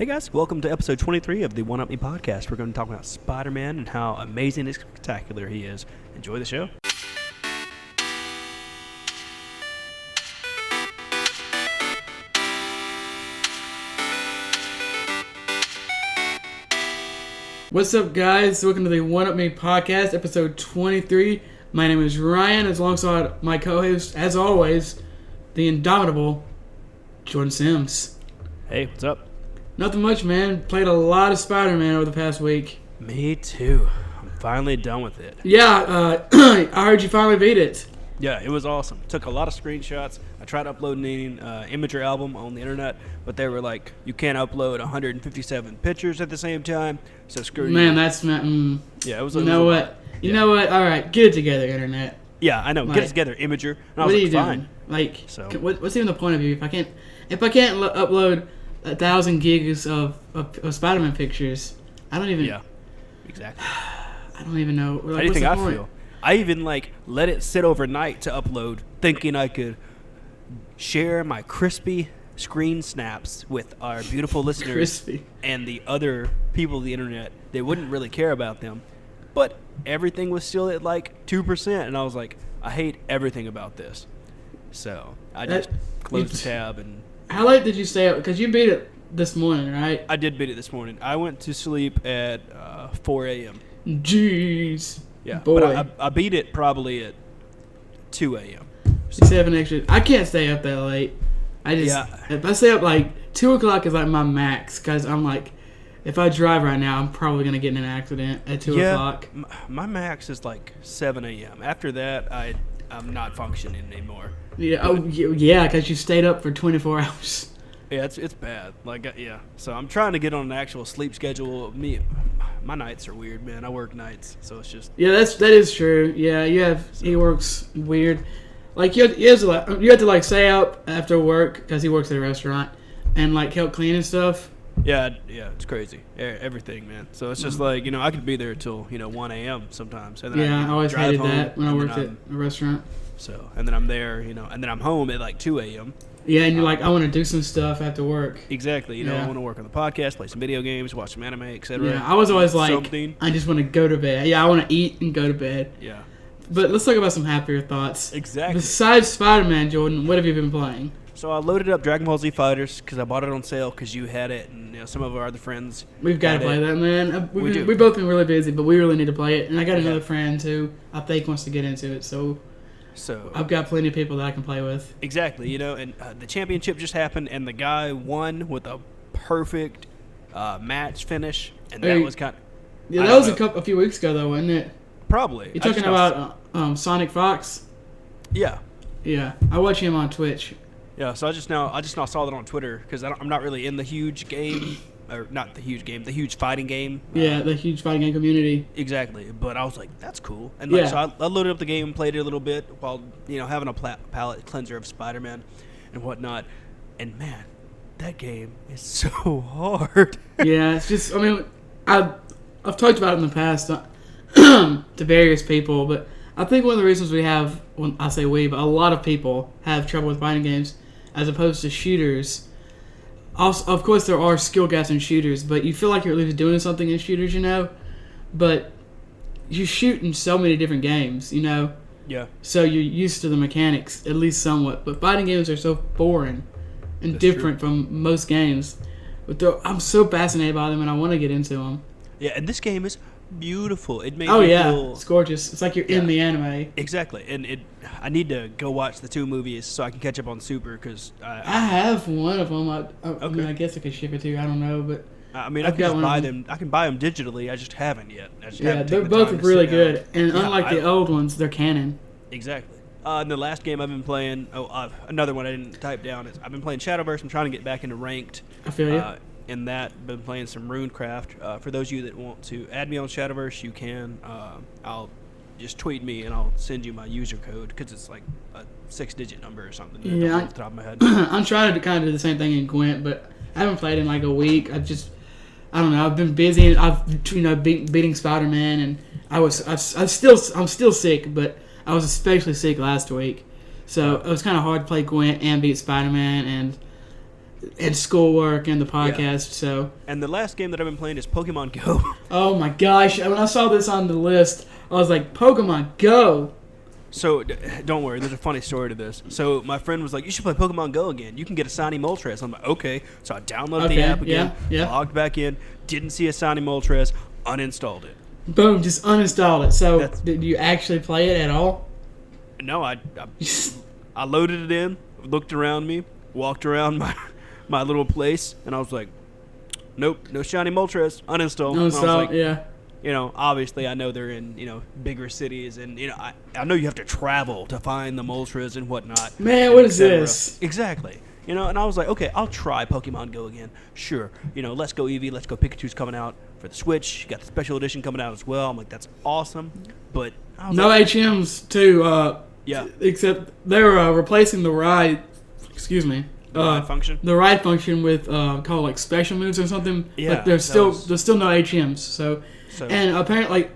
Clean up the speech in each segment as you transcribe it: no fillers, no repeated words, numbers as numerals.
Hey guys, welcome to episode 23 of the One Up Me podcast. We're going to talk about Spider-Man and how amazing and spectacular he is. Enjoy the show. What's up, guys? Welcome to the One Up Me podcast, episode 23. My name is Ryan, alongside my co-host, as always, the indomitable Jordan Sims. Hey, what's up? Nothing much, man. Played a lot of Spider-Man over the past week. Me too. I'm finally done with it. Yeah, I heard you finally beat it. Yeah, it was awesome. Took a lot of screenshots. I tried uploading an Imager album on the internet, but they were like, you can't upload 157 pictures at the same time, so screw you. Man, that's... yeah, it was. You know what? You know what? All right, get it together, internet. Yeah, I know. Like, get it together, Imager. And I what was are you like, fine. doing? Like, So- what's even the point of you if I can't upload 1,000 gigs of Spider-Man pictures? I don't even. Yeah, exactly. I don't even know. Like, How do you think I point? feel? I even let it sit overnight to upload, thinking I could share my crispy screen snaps with our beautiful listeners Crispy. and the other people of the internet. They wouldn't really care about them, but everything was still at like 2%, and I was like, I hate everything about this. So I just closed the tab, and How late did you stay up? Because you beat it this morning, right? I did beat it this morning. I went to sleep at 4 a.m. Jeez. Yeah, Boy. but I beat it probably at 2 a.m. 7 extra. I can't stay up that late. If I stay up like 2 o'clock is like my max, because I'm like, if I drive right now, I'm probably gonna get in an accident at 2 o'clock. My max is like 7 a.m. After that, I'm not functioning anymore. Yeah. Oh, yeah. Because you stayed up for 24 hours. Yeah, it's bad. Like, yeah. So I'm trying to get on an actual sleep schedule. My nights are weird, man. I work nights, so it's just. Yeah, that is true. Yeah, he works weird. Like you have to stay up after work because he works at a restaurant and like help clean and stuff. Yeah, it's crazy. Everything, man. So it's just like, I could be there till 1 a.m. sometimes. And then I always hated home, that when I worked at a restaurant. So and then I'm there, and then I'm home at like 2 a.m. Yeah, and you're like, I want to do some stuff after work. Exactly. I want to work on the podcast, play some video games, watch some anime, etc. Yeah, I was always like, something. I just want to go to bed. Yeah, I want to eat and go to bed. Yeah. But let's talk about some happier thoughts. Exactly. Besides Spider-Man, Jordan, what have you been playing? So I loaded up Dragon Ball Z Fighters because I bought it on sale because you had it, and some of our other friends. We've got to play that, man. We We've both been really busy, but we really need to play it. And I got another friend who I think wants to get into it, so I've got plenty of people that I can play with. Exactly, and the championship just happened, and the guy won with a perfect match finish, and that was kind of... Yeah, that was a few weeks ago, though, wasn't it? Probably. You're talking about Sonic Fox? Yeah. Yeah, I watch him on Twitch. Yeah, so I just now saw that on Twitter because I'm not really in the huge game, or not the huge game, the huge fighting game. Yeah, the huge fighting game community. Exactly, but I was like, that's cool, and yeah. So I loaded up the game and played it a little bit while having a palate cleanser of Spider-Man and whatnot, and man, that game is so hard. Yeah, it's just I've talked about it in the past to various people, but I think one of the reasons we have, when I say we, but a lot of people have trouble with fighting games as opposed to shooters. Also, of course, there are skill gaps in shooters, but you feel like you're at least doing something in shooters, But you shoot in so many different games, Yeah. So you're used to the mechanics, at least somewhat. But fighting games are so boring and different from most games. But I'm so fascinated by them, and I want to get into them. Yeah, and this game is beautiful. It made me feel... It's gorgeous. It's like you're in the anime. Exactly, and I need to go watch the 2 movies so I can catch up on Super because I have one of them. I mean, I guess I could ship it to you. I don't know, but I can just buy them. I can buy them digitally. I just haven't yet. They're both really good, and unlike the old ones, they're canon. Exactly. And the last game I've been playing, another one I didn't type down is I've been playing Shadowverse. I'm trying to get back into ranked. I feel you. In that, been playing some Runecraft. For those of you that want to add me on Shadowverse, you can. I'll just tweet me and I'll send you my user code because it's like a 6-digit number or something. Yeah, off the top of my head. I'm trying to kind of do the same thing in Gwent, but I haven't played in like a week. I don't know. I've been busy and I've beating Spider-Man, and I'm still sick, but I was especially sick last week, so it was kind of hard to play Gwent and beat Spider-Man, and and schoolwork and the podcast. So. And the last game that I've been playing is Pokemon Go. Oh my gosh! When I saw this on the list, I was like, Pokemon Go. So, don't worry, there's a funny story to this. So, my friend was like, you should play Pokemon Go again. You can get a Shiny Moltres. I'm like, okay. So, I downloaded the app again, logged back in, didn't see a Shiny Moltres, uninstalled it. Boom, just uninstalled it. So, did you actually play it at all? No, I loaded it in, looked around me, walked around my little place, and I was like, nope, no Shiny Moltres, uninstall. Uninstall, yeah. You know, obviously, I know they're in, bigger cities, and, I know you have to travel to find the Moltres and whatnot. Man, what is this? Exactly. And I was like, okay, I'll try Pokemon Go again. Sure. Let's Go Eevee, Let's Go Pikachu's coming out for the Switch. You got the special edition coming out as well. I'm like, that's awesome. But I was no HMs, too. Yeah. Except they're replacing the ride, ride function? The ride function with, called, like, special moves or something. Yeah. But there's still no HMs, so... And apparently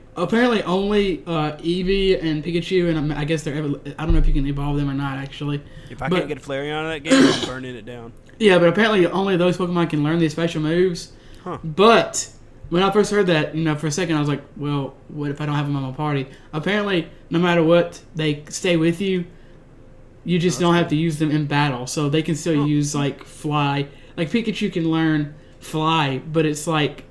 only Eevee and Pikachu, and I guess I don't know if you can evolve them or not, actually. If I can't get a Flareon out of that game, I'm burning it down. Yeah, but apparently only those Pokemon can learn these special moves. Huh. But when I first heard that, for a second I was like, well, what if I don't have them on my party? Apparently, no matter what, they stay with you. You just don't have to use them in battle. So they can still use, like, Fly. Like, Pikachu can learn Fly, but it's like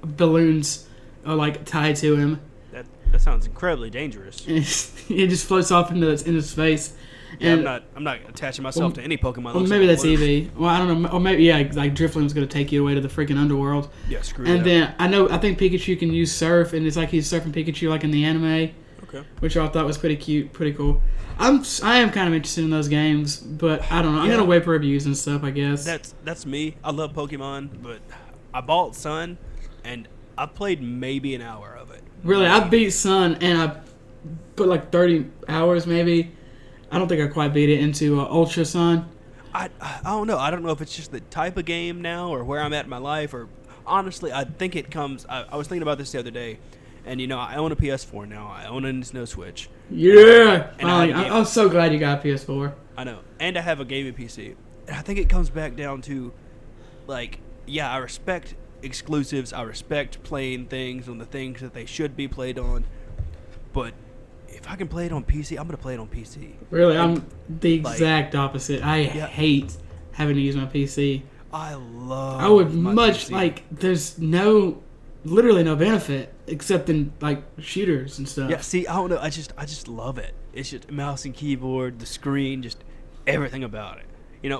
balloons are like tied to him. That sounds incredibly dangerous. It just floats off into space. Yeah, and I'm not attaching myself to any Pokemon. Well, maybe that's Eevee. Well, I don't know. Or maybe like Drifloon's going to take you away to the freaking underworld. Yeah, screw that. And then I think Pikachu can use Surf, and it's like he's surfing Pikachu like in the anime. Okay. Which I thought was pretty cute, pretty cool. I am kind of interested in those games, but I don't know. I'm gonna wait for reviews and stuff, I guess. That's me. I love Pokemon, but I bought Sun, and I played maybe an hour of it. Really, I beat Sun, and I put like 30 hours maybe. I don't think I quite beat it into Ultra Sun. I don't know. I don't know if it's just the type of game now or where I'm at in my life. Or honestly, I think it comes. I was thinking about this the other day, and I own a PS4 now. I own a Nintendo Switch. Yeah, finally. I'm so glad you got a PS4. I know, and I have a gaming PC. And I think it comes back down to, like, yeah, I respect exclusives. I respect playing things on the things that they should be played on, but if I can play it on PC, I'm gonna play it on PC. Really, I'm the exact opposite. I hate having to use my PC. I would much PC. Like. There's literally no benefit except in like shooters and stuff. Yeah, see, I don't know. I just love it. It's just mouse and keyboard, the screen, just everything about it.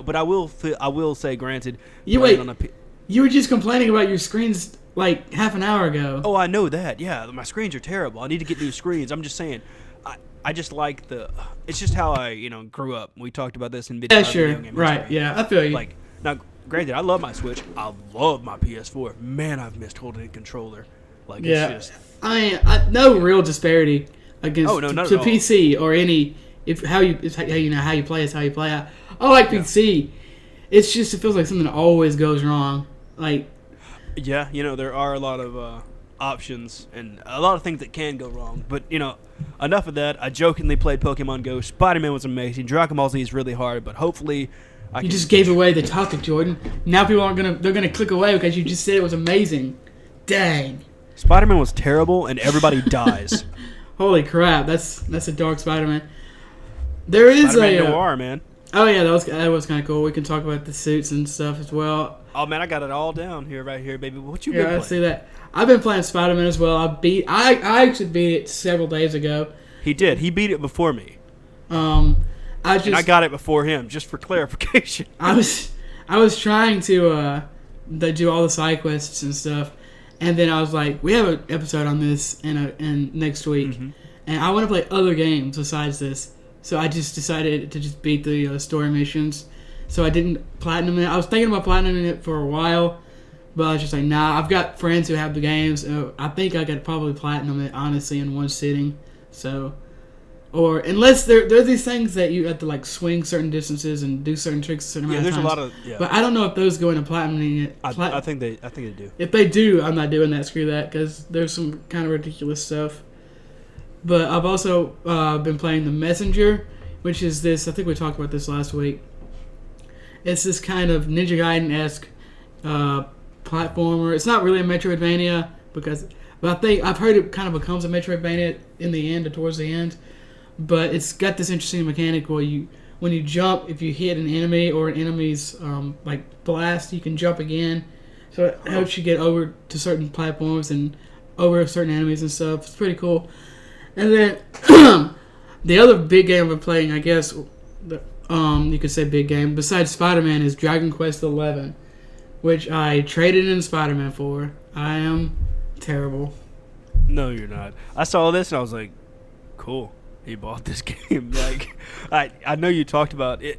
But I will say, granted, you were just complaining about your screens like half an hour ago. Oh, I know that. Yeah, my screens are terrible. I need to get new screens. I'm just saying. I just like it's just how I, grew up. We talked about this in video. Yeah, sure. Game right. history. Yeah, I feel you. Like, now, granted, I love my Switch. I love my PS4. Man, I've missed holding a controller. Like, it's just... I no real disparity against to PC or any how you play is how you play. I like PC. It's just it feels like something always goes wrong. Like, yeah, there are a lot of options and a lot of things that can go wrong. But enough of that. I jokingly played Pokemon Go. Spider-Man was amazing. Dragon Ball Z is really hard, but hopefully you just gave away the topic, Jordan. Now people they're gonna click away because you just said it was amazing. Dang. Spider-Man was terrible and everybody dies. Holy crap! That's a dark Spider-Man. There is Spider-Man Noir, man. Oh yeah, that was kind of cool. We can talk about the suits and stuff as well. Oh man, I got it all down right here, baby. What you been playing? Yeah, I see that. I've been playing Spider-Man as well. I actually beat it several days ago. He did. He beat it before me. I got it before him, just for clarification. I was trying to do all the side quests and stuff, and then I was like, we have an episode on this in next week, and I want to play other games besides this. So I just decided to just beat the story missions. So I didn't platinum it. I was thinking about platinuming it for a while, but I was just like, nah. I've got friends who have the games. I think I could probably platinum it honestly in one sitting. So, or unless there's these things that you have to like swing certain distances and do certain tricks a certain amount of times. Yeah, there's a lot of. Yeah. But I don't know if those go into platinuming it. I think they do. If they do, I'm not doing that. Screw that, because there's some kind of ridiculous stuff. But I've also been playing The Messenger, which is this. I think we talked about this last week. It's this kind of Ninja Gaiden-esque platformer. It's not really a Metroidvania but I think I've heard it kind of becomes a Metroidvania in the end or towards the end. But it's got this interesting mechanic where when you jump, if you hit an enemy or an enemy's like blast, you can jump again. So it helps you get over to certain platforms and over certain enemies and stuff. It's pretty cool. And then the other big game I've been playing, I guess, you could say big game, besides Spider-Man, is Dragon Quest XI, which I traded in Spider-Man for. I am terrible. No, you're not. I saw this and I was like, cool. He bought this game. Like, I know you talked about it.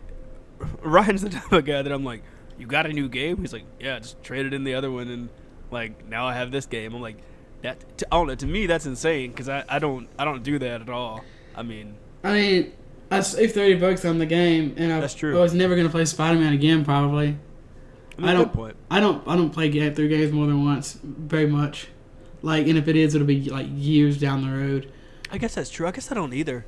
Ryan's the type of guy that I'm like, you got a new game? He's like, yeah, just traded in the other one and like now I have this game. I'm like, I don't know. To me, that's insane because I don't do that at all. I mean, I saved $30 on the game, and that's true. I was never gonna play Spider-Man again. Probably. Good point. I don't play through games more than once, very much. Like, and if it is, it'll be like years down the road. I guess that's true. I guess I don't either.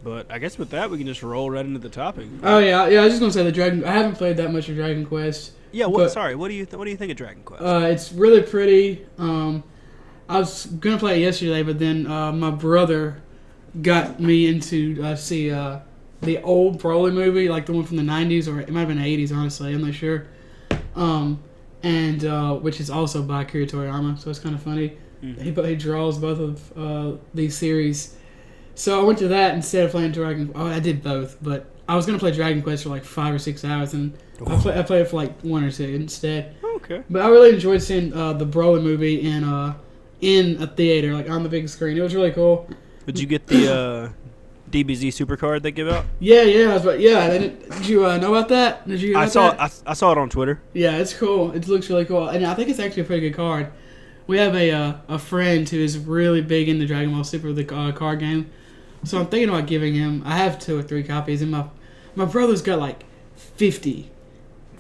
But I guess with that, we can just roll right into the topic. Oh yeah. I was just gonna say I haven't played that much of Dragon Quest. Yeah. What do you think of Dragon Quest? It's really pretty. I was gonna play it yesterday, but then my brother got me into see the old Broly movie, like the one from the 90s, or it might have been the 80s, honestly. I'm not sure. And which is also by Akira Toriyama, so it's kind of funny. Mm-hmm. He draws both of these series. So I went to that instead of playing Dragon. Oh, I did both, but I was going to play Dragon Quest for like 5 or 6 hours, and I played it for like 1 or 2 instead. Okay. But I really enjoyed seeing the Broly movie in a theater, like on the big screen. It was really cool. Did you get the DBZ Supercard they give out? Yeah. Did you know about that? Did you hear about that? I saw it on Twitter. Yeah, it's cool. It looks really cool, and I think it's actually a pretty good card. We have a friend who is really big into Dragon Ball Super, the card game. So I'm thinking about giving him. I have 2 or 3 copies, and my brother's got like 50.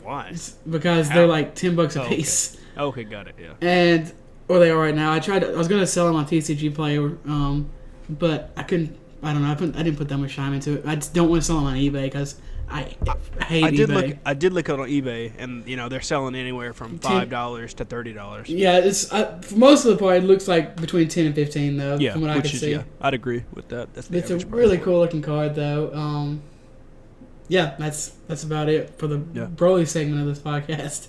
Why? Because they're like $10 a piece. Okay, got it. Yeah. Or they are right now. I was gonna sell them on TCG Play, but I couldn't. I don't know. I didn't put that much time into it. I just don't want to sell them on eBay because I hate eBay. I did look on eBay, and they're selling anywhere from $5 to $30. Yeah, it's for most of the part it looks like between 10 and 15 though. Yeah, from what I can see. Yeah, I'd agree with that. It's a really cool looking card though. Yeah, that's about it for the Broly segment of this podcast.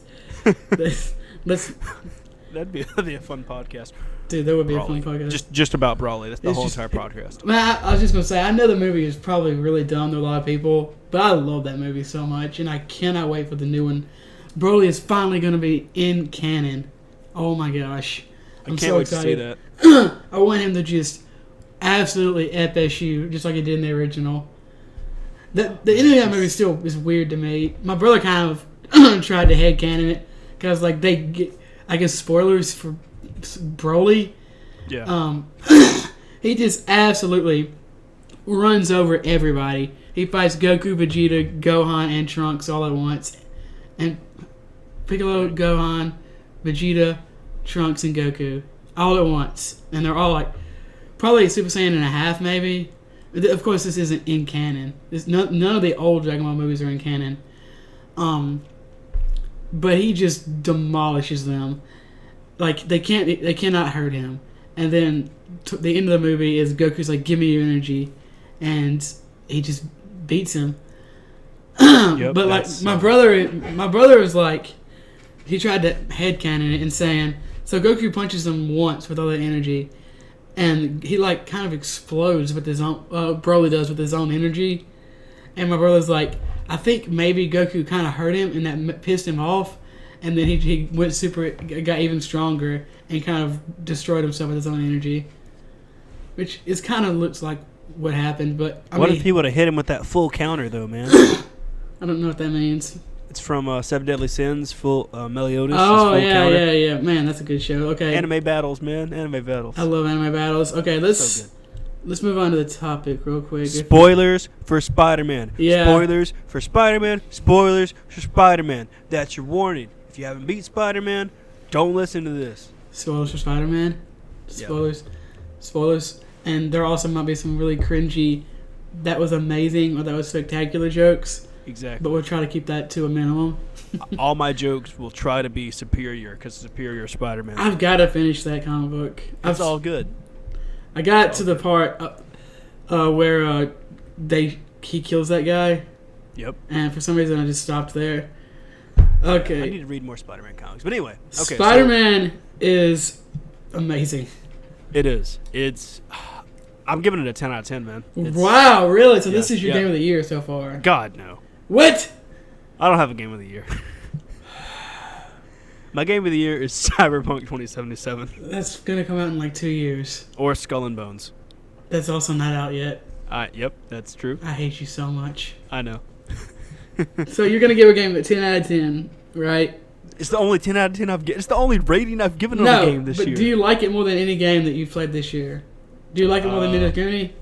That'd be a fun podcast. Dude, that would be Broly. A fun podcast. Just about Broly. That's the whole entire podcast. Man, I was just going to say, I know the movie is probably really dumb to a lot of people, but I love that movie so much, and I cannot wait for the new one. Broly is finally going to be in canon. Oh my gosh. I'm I can't so wait excited. to see that. I want him to just absolutely FSU, just like he did in the original. The ending of that movie still is weird to me. My brother kind of tried to headcanon it, because like they get, I guess, spoilers for Broly. Yeah. He just absolutely runs over everybody. He fights Goku, Vegeta, Gohan, and Trunks all at once. And Piccolo, Gohan, Vegeta, Trunks, and Goku all at once. And they're all like probably a Super Saiyan and a half, maybe. Of course, this isn't in canon. None of the old Dragon Ball movies are in canon. But he just demolishes them. Like they cannot hurt him. And then the end of the movie is Goku's like, "Give me your energy," and he just beats him. Yep, but like my brother was like, he tried to headcanon it and saying, so Goku punches him once with all that energy, and he like kind of explodes with his own. Broly does with his own energy, and my brother's like, I think maybe Goku kind of hurt him and that pissed him off. And then he went got even stronger and kind of destroyed himself with his own energy. Which is kind of looks like what happened, but what if he would have hit him with that full counter, though, man? I don't know what that means. It's from Seven Deadly Sins, full Meliodas. Oh, full counter. yeah. Man, that's a good show. Okay. Anime battles, man. Anime battles. I love anime battles. Okay, so good. Let's move on to the topic real quick. Spoilers for Spider-Man. Yeah. Spoilers for Spider-Man. Spoilers for Spider-Man. That's your warning. If you haven't beat Spider-Man, don't listen to this. Spoilers for Spider-Man. Spoilers. Yep. Spoilers. And there also might be some really cringy, that was amazing or that was spectacular jokes. Exactly. But we'll try to keep that to a minimum. All my jokes will try to be superior because Superior Spider-Man. I've got to finish that comic book. It's all good. I got to the part where he kills that guy. Yep. And for some reason, I just stopped there. Okay. I need to read more Spider-Man comics. But anyway. Okay, Spider-Man is amazing. It is. I'm giving it a 10 out of 10, man. Wow, really? So this is your game of the year so far? God, no. What? I don't have a game of the year. My game of the year is Cyberpunk 2077. That's going to come out in like 2 years. Or Skull and Bones. That's also not out yet. Yep, that's true. I hate you so much. I know. So you're going to give a game a 10 out of 10, right? It's the only 10 out of 10 I've given. It's the only rating I've given on a game this year. But do you like it more than any game that you've played this year? Do you like it more than Nino Kuni?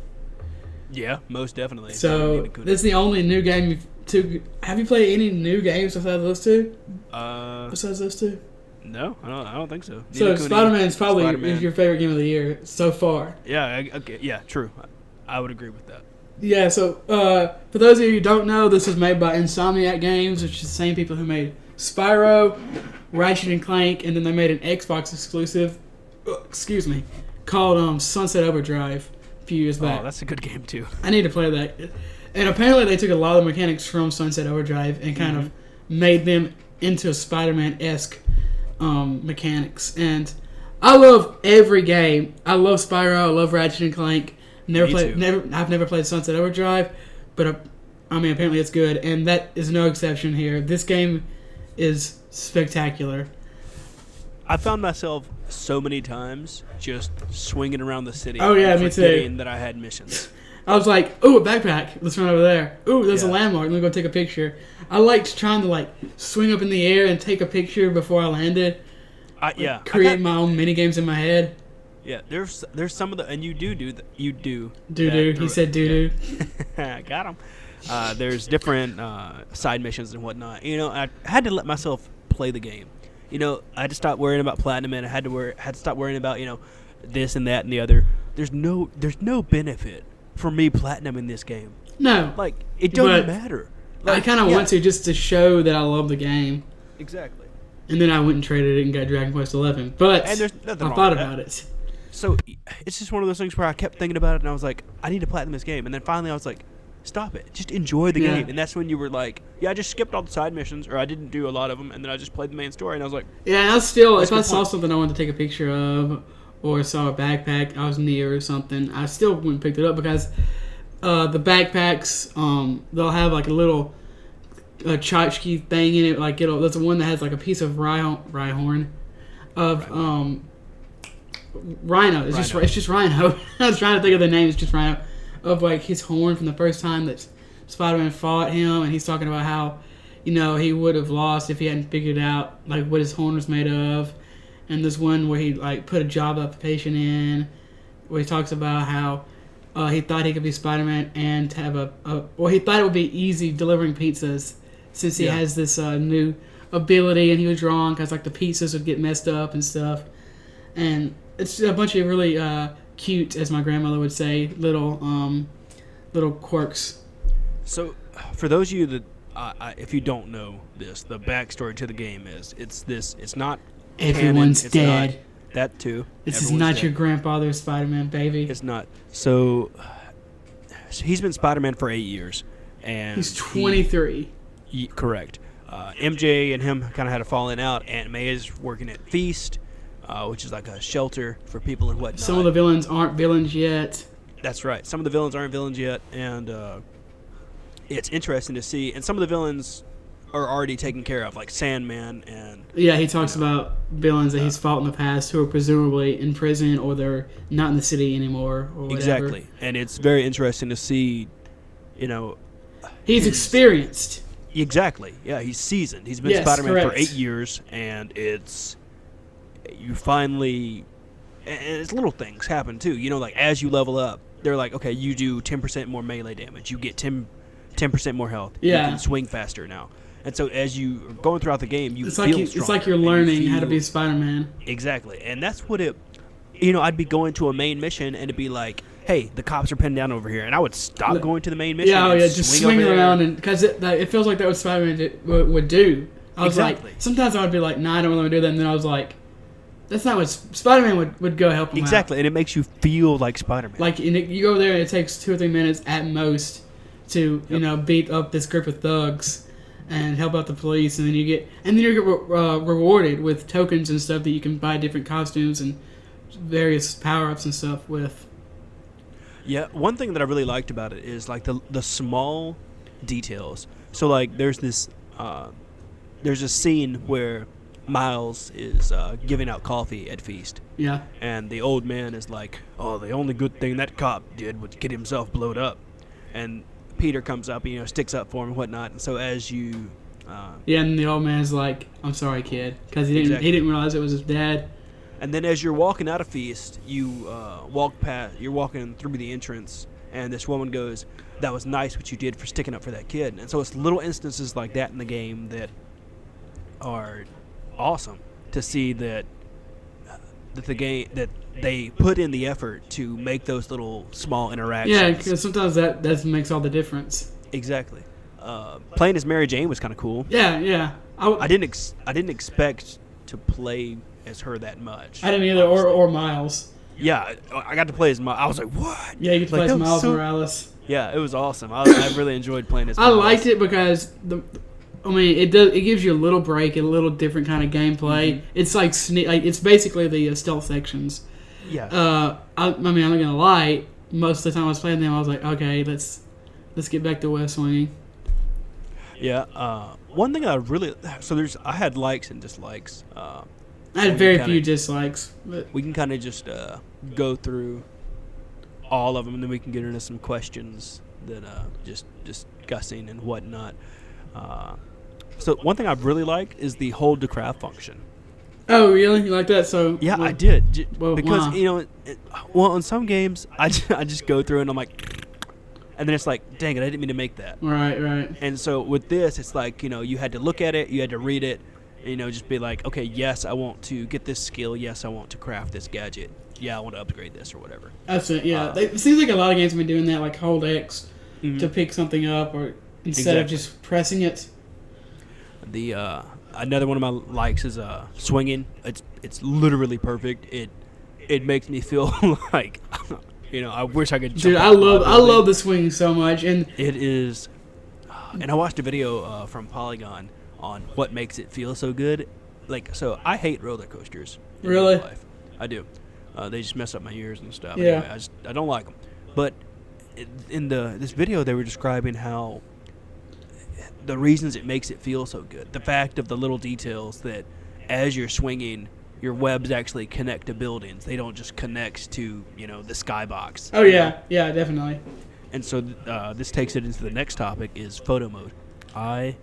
Yeah, most definitely. So this is the only new game have you played any new games besides those two? No, I don't think so. So Spider-Man's probably your favorite game of the year so far. Yeah, okay, yeah, true. I would agree with that. Yeah, so for those of you who don't know, this was made by Insomniac Games, which is the same people who made Spyro, Ratchet and Clank, and then they made an Xbox exclusive, called Sunset Overdrive a few years back. Oh, that's a good game too. I need to play that. And apparently they took a lot of the mechanics from Sunset Overdrive and kind of made them into Spider-Man-esque mechanics. And I love every game. I love Spyro. I love Ratchet and Clank. I've never played Sunset Overdrive, but apparently it's good, and that is no exception here. This game is spectacular. I found myself so many times just swinging around the city. Oh yeah, me too. That I had missions. I was like, "Ooh, a backpack! Let's run over there. Ooh, there's a landmark. Let me go take a picture." I liked trying to swing up in the air and take a picture before I landed. Create my own mini games in my head. Yeah, there's some of the, and you do. He said doo. Got him. There's different side missions and whatnot. I had to let myself play the game. I had to stop worrying about platinum, and I had to stop worrying about this and that and the other. There's no benefit for me platinum in this game. No, it doesn't matter. I kind of want to just to show that I love the game. Exactly. And then I went and traded it and got Dragon Quest 11. But and there's nothing I wrong thought with about that. it. So it's just one of those things where I kept thinking about it, and I was like, I need to platinum this game. And then finally I was like, stop it. Just enjoy the game. And that's when you were like, I just skipped all the side missions, or I didn't do a lot of them, and then I just played the main story, and I was like... Yeah, I still, if I saw something I wanted to take a picture of, or saw a backpack I was near or something, I still went and picked it up, because the backpacks, they'll have a little tchotchke thing in it, there's the one that has a piece of Rhyhorn of... Rhino. It's just Rhino. I was trying to think of the name. It's just Rhino. Of his horn from the first time that Spider-Man fought him, and he's talking about how, he would have lost if he hadn't figured out what his horn was made of. And there's one where he put a job application in, where he talks about how he thought he could be Spider-Man and have he thought it would be easy delivering pizzas since he has this new ability, and he was wrong because the pizzas would get messed up and stuff. And it's a bunch of really cute, as my grandmother would say, little quirks. So, for those of you that, if you don't know this, the backstory to the game is it's not everyone's canon, dead. Not that too. This is not your grandfather's Spider-Man, baby. It's not. So he's been Spider-Man for 8 years, and he's 23. Correct. MJ and him kind of had a falling out. Aunt May is working at Feast. Which is a shelter for people and whatnot. Some of the villains aren't villains yet. That's right. Some of the villains aren't villains yet, and it's interesting to see. And some of the villains are already taken care of, like Sandman and... Yeah, he talks about villains that he's fought in the past who are presumably in prison or they're not in the city anymore or whatever. Exactly. And it's very interesting to see, He's experienced. Exactly. Yeah, he's seasoned. He's been Spider-Man for 8 years, and it's... You finally, and it's little things happen too. As you level up, they're okay, you do 10% more melee damage. You get 10% more health. Yeah. You can swing faster now. And so as you are going throughout the game, you feel stronger. It's like you're learning how to be Spider-Man. Exactly, and that's what it. I'd be going to a main mission and it'd be hey, the cops are pinned down over here, and I would stop going to the main mission. Yeah, and just swing around, and because it feels like that what Spider-Man would do. I was like, sometimes I would be like, nah, I don't want to do that, and then I was like, that's not what Spider-Man would go help him out. Exactly, and it makes you feel like Spider-Man. Like, you go there, and it takes 2 or 3 minutes at most to beat up this group of thugs and help out the police, and then you get rewarded with tokens and stuff that you can buy different costumes and various power-ups and stuff with. Yeah, one thing that I really liked about it is like the small details. So like there's a scene where Miles is giving out coffee at Feast. Yeah. And the old man is like, oh, the only good thing that cop did was get himself blowed up. And Peter comes up, sticks up for him and whatnot. And so as you... and the old man's like, I'm sorry, kid. Because he didn't realize it was his dad. And then as you're walking out of Feast, you're walking through the entrance, and this woman goes, that was nice what you did for sticking up for that kid. And so it's little instances like that in the game that are awesome to see that the game that they put in the effort to make those little small interactions. Yeah, because sometimes that makes all the difference. Exactly. Playing as Mary Jane was kind of cool. Yeah. I didn't expect to play as her that much. I didn't either, or Miles. Yeah, I got to play as Miles. I was like, what? Yeah, you get to play as Miles Morales. Yeah, it was awesome. I really enjoyed playing as Miles. Miles. I liked it because it gives you a little break, a little different kind of gameplay. Mm-hmm. It's like it's basically the stealth sections. Yeah. I'm not gonna lie. Most of the time I was playing them, I was like, okay, let's get back to web swinging. Yeah. One thing I had likes and dislikes. I had very few dislikes. But we can kind of just go through all of them, and then we can get into some questions that just discussing and whatnot. So one thing I really like is the hold to craft function. Oh, really? You like that? So yeah, I did because wow. In some games I just go through and I'm like, and then it's like, dang it, I didn't mean to make that. Right. And so with this, it's like you had to look at it, you had to read it. Just be like, okay, yes, I want to get this skill. Yes, I want to craft this gadget. Yeah, I want to upgrade this or whatever. That's it, yeah. It seems like a lot of games have been doing that, like hold X to pick something up or instead of just pressing it. Another one of my likes is swinging. It's literally perfect. It makes me feel like, I wish I could jump. Dude, I love the swing so much. And it is, and I watched a video from Polygon on what makes it feel so good. So I hate roller coasters in really? real life. I do. They just mess up my ears and stuff. Yeah. Anyway, I don't like them. But in this video, they were describing how the reasons it makes it feel so good. The fact of the little details that as you're swinging, your webs actually connect to buildings. They don't just connect to, the skybox. Oh, yeah. Yeah, definitely. And so this takes it into the next topic is photo mode. I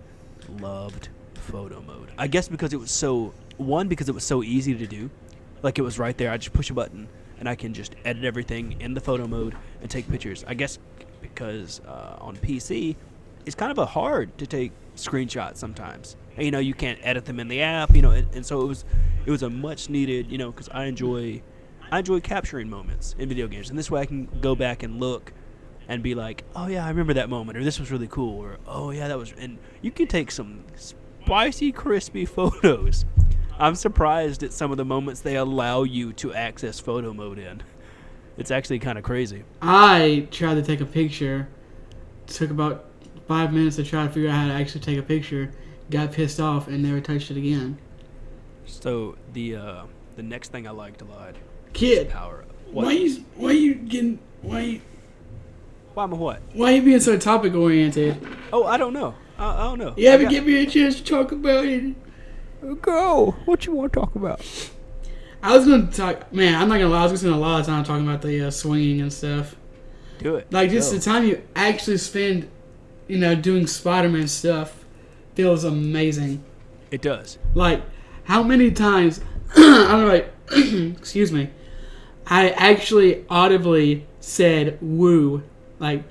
loved photo mode. I guess because it was so easy to do. Like it was right there. I just push a button and I can just edit everything in the photo mode and take pictures. I guess because on PC it's kind of hard to take screenshots sometimes. And, you can't edit them in the app, and so it was a much needed, because I enjoy capturing moments in video games, and this way I can go back and look and be like, oh yeah, I remember that moment, or this was really cool, or oh yeah, that was, and you can take some spicy, crispy photos. I'm surprised at some of the moments they allow you to access photo mode in. It's actually kind of crazy. I tried to take a picture. It took about 5 minutes to try to figure out how to actually take a picture. Got pissed off and never touched it again. So the next thing I liked a lot. Kid, power. why you being so topic oriented? Oh, I don't know. I don't know. You haven't given me a chance to talk about it. Go. What you want to talk about? I was going to talk... Man, I'm not going to lie. I was going to spend a lot of time talking about the swinging and stuff. Do it. Like, just the time you actually spend, doing Spider-Man stuff feels amazing. It does. Like, how many times... I'm like... excuse me. I actually audibly said woo. Like,